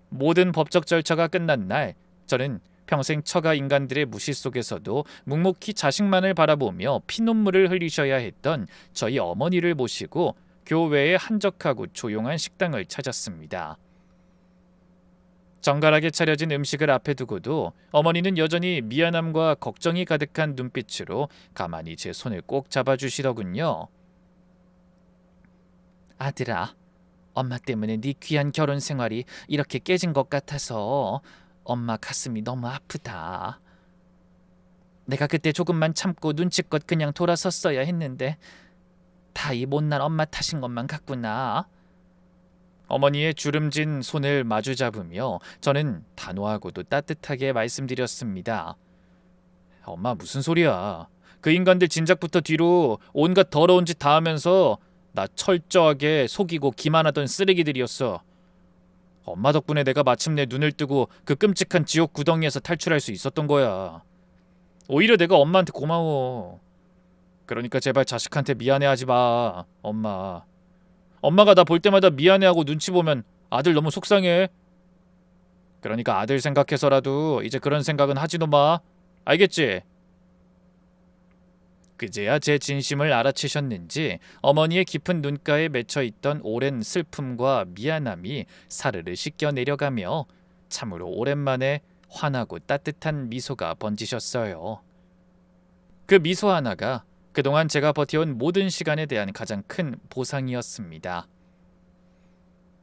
[SPEAKER 1] 모든 법적 절차가 끝난 날 저는 평생 처가 인간들의 무시 속에서도 묵묵히 자식만을 바라보며 피눈물을 흘리셔야 했던 저희 어머니를 모시고 교외의 한적하고 조용한 식당을 찾았습니다. 정갈하게 차려진 음식을 앞에 두고도 어머니는 여전히 미안함과 걱정이 가득한 눈빛으로 가만히 제 손을 꼭 잡아주시더군요.
[SPEAKER 2] 아들아, 엄마 때문에 네 귀한 결혼 생활이 이렇게 깨진 것 같아서 엄마 가슴이 너무 아프다. 내가 그때 조금만 참고 눈치껏 그냥 돌아섰어야 했는데 다 이 못난 엄마 탓인 것만 같구나.
[SPEAKER 1] 어머니의 주름진 손을 마주 잡으며 저는 단호하고도 따뜻하게 말씀드렸습니다. 엄마 무슨 소리야. 그 인간들 진작부터 뒤로 온갖 더러운 짓 다 하면서 나 철저하게 속이고 기만하던 쓰레기들이었어. 엄마 덕분에 내가 마침내 눈을 뜨고 그 끔찍한 지옥 구덩이에서 탈출할 수 있었던 거야. 오히려 내가 엄마한테 고마워. 그러니까 제발 자식한테 미안해하지 마, 엄마. 엄마가 나 볼 때마다 미안해하고 눈치 보면 아들 너무 속상해. 그러니까 아들 생각해서라도 이제 그런 생각은 하지도 마. 알겠지? 그제야 제 진심을 알아채셨는지 어머니의 깊은 눈가에 맺혀있던 오랜 슬픔과 미안함이 사르르 씻겨 내려가며 참으로 오랜만에 환하고 따뜻한 미소가 번지셨어요. 그 미소 하나가 그동안 제가 버텨온 모든 시간에 대한 가장 큰 보상이었습니다.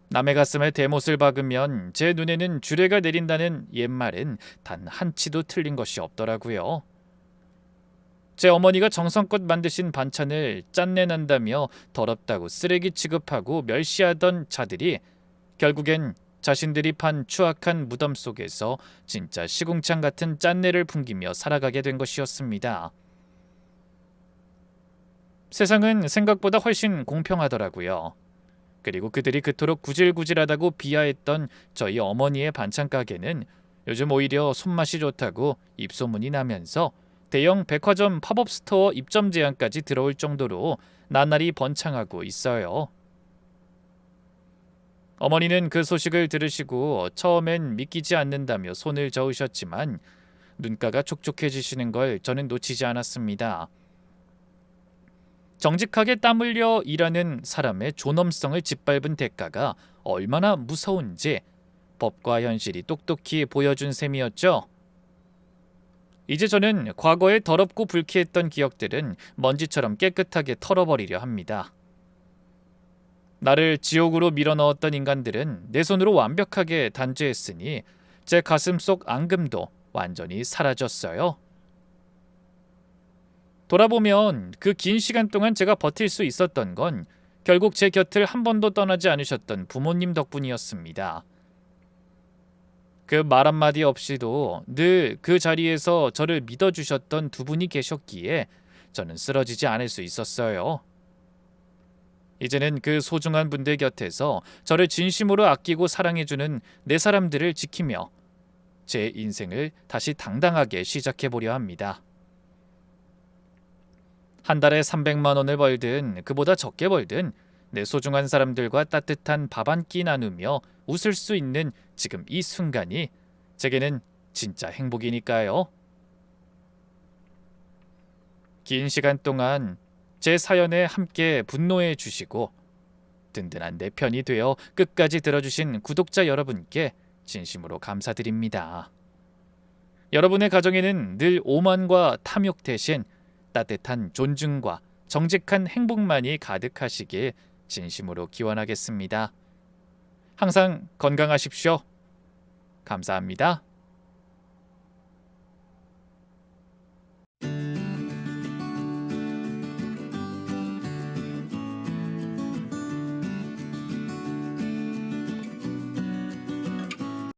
[SPEAKER 1] 남의 가슴에 대못을 박으면 제 눈에는 주례가 내린다는 옛말은 단 한치도 틀린 것이 없더라고요. 제 어머니가 정성껏 만드신 반찬을 짠내난다며 더럽다고 쓰레기 취급하고 멸시하던 자들이 결국엔 자신들이 판 추악한 무덤 속에서 진짜 시궁창 같은 짠내를 풍기며 살아가게 된 것이었습니다. 세상은 생각보다 훨씬 공평하더라고요. 그리고 그들이 그토록 구질구질하다고 비하했던 저희 어머니의 반찬 가게는 요즘 오히려 손맛이 좋다고 입소문이 나면서 대형 백화점 팝업 스토어 입점 제한까지 들어올 정도로 나날이 번창하고 있어요. 어머니는 그 소식을 들으시고 처음엔 믿기지 않는다며 손을 저으셨지만 눈가가 촉촉해지시는 걸 저는 놓치지 않았습니다. 정직하게 땀 흘려 일하는 사람의 존엄성을 짓밟은 대가가 얼마나 무서운지 법과 현실이 똑똑히 보여준 셈이었죠. 이제 저는 과거의 더럽고 불쾌했던 기억들은 먼지처럼 깨끗하게 털어버리려 합니다. 나를 지옥으로 밀어넣었던 인간들은 내 손으로 완벽하게 단죄했으니 제 가슴 속 앙금도 완전히 사라졌어요. 돌아보면 그 긴 시간 동안 제가 버틸 수 있었던 건 결국 제 곁을 한 번도 떠나지 않으셨던 부모님 덕분이었습니다. 그 말 한마디 없이도 늘 그 자리에서 저를 믿어주셨던 두 분이 계셨기에 저는 쓰러지지 않을 수 있었어요. 이제는 그 소중한 분들 곁에서 저를 진심으로 아끼고 사랑해주는 내 사람들을 지키며 제 인생을 다시 당당하게 시작해보려 합니다. 한 달에 300만 원을 벌든 그보다 적게 벌든 내 소중한 사람들과 따뜻한 밥 한 끼 나누며 웃을 수 있는 지금 이 순간이 제게는 진짜 행복이니까요. 긴 시간 동안 제 사연에 함께 분노해 주시고 든든한 내 편이 되어 끝까지 들어주신 구독자 여러분께 진심으로 감사드립니다. 여러분의 가정에는 늘 오만과 탐욕 대신 따뜻한 존중과 정직한 행복만이 가득하시길 진심으로 기원하겠습니다. 항상 건강하십시오. 감사합니다.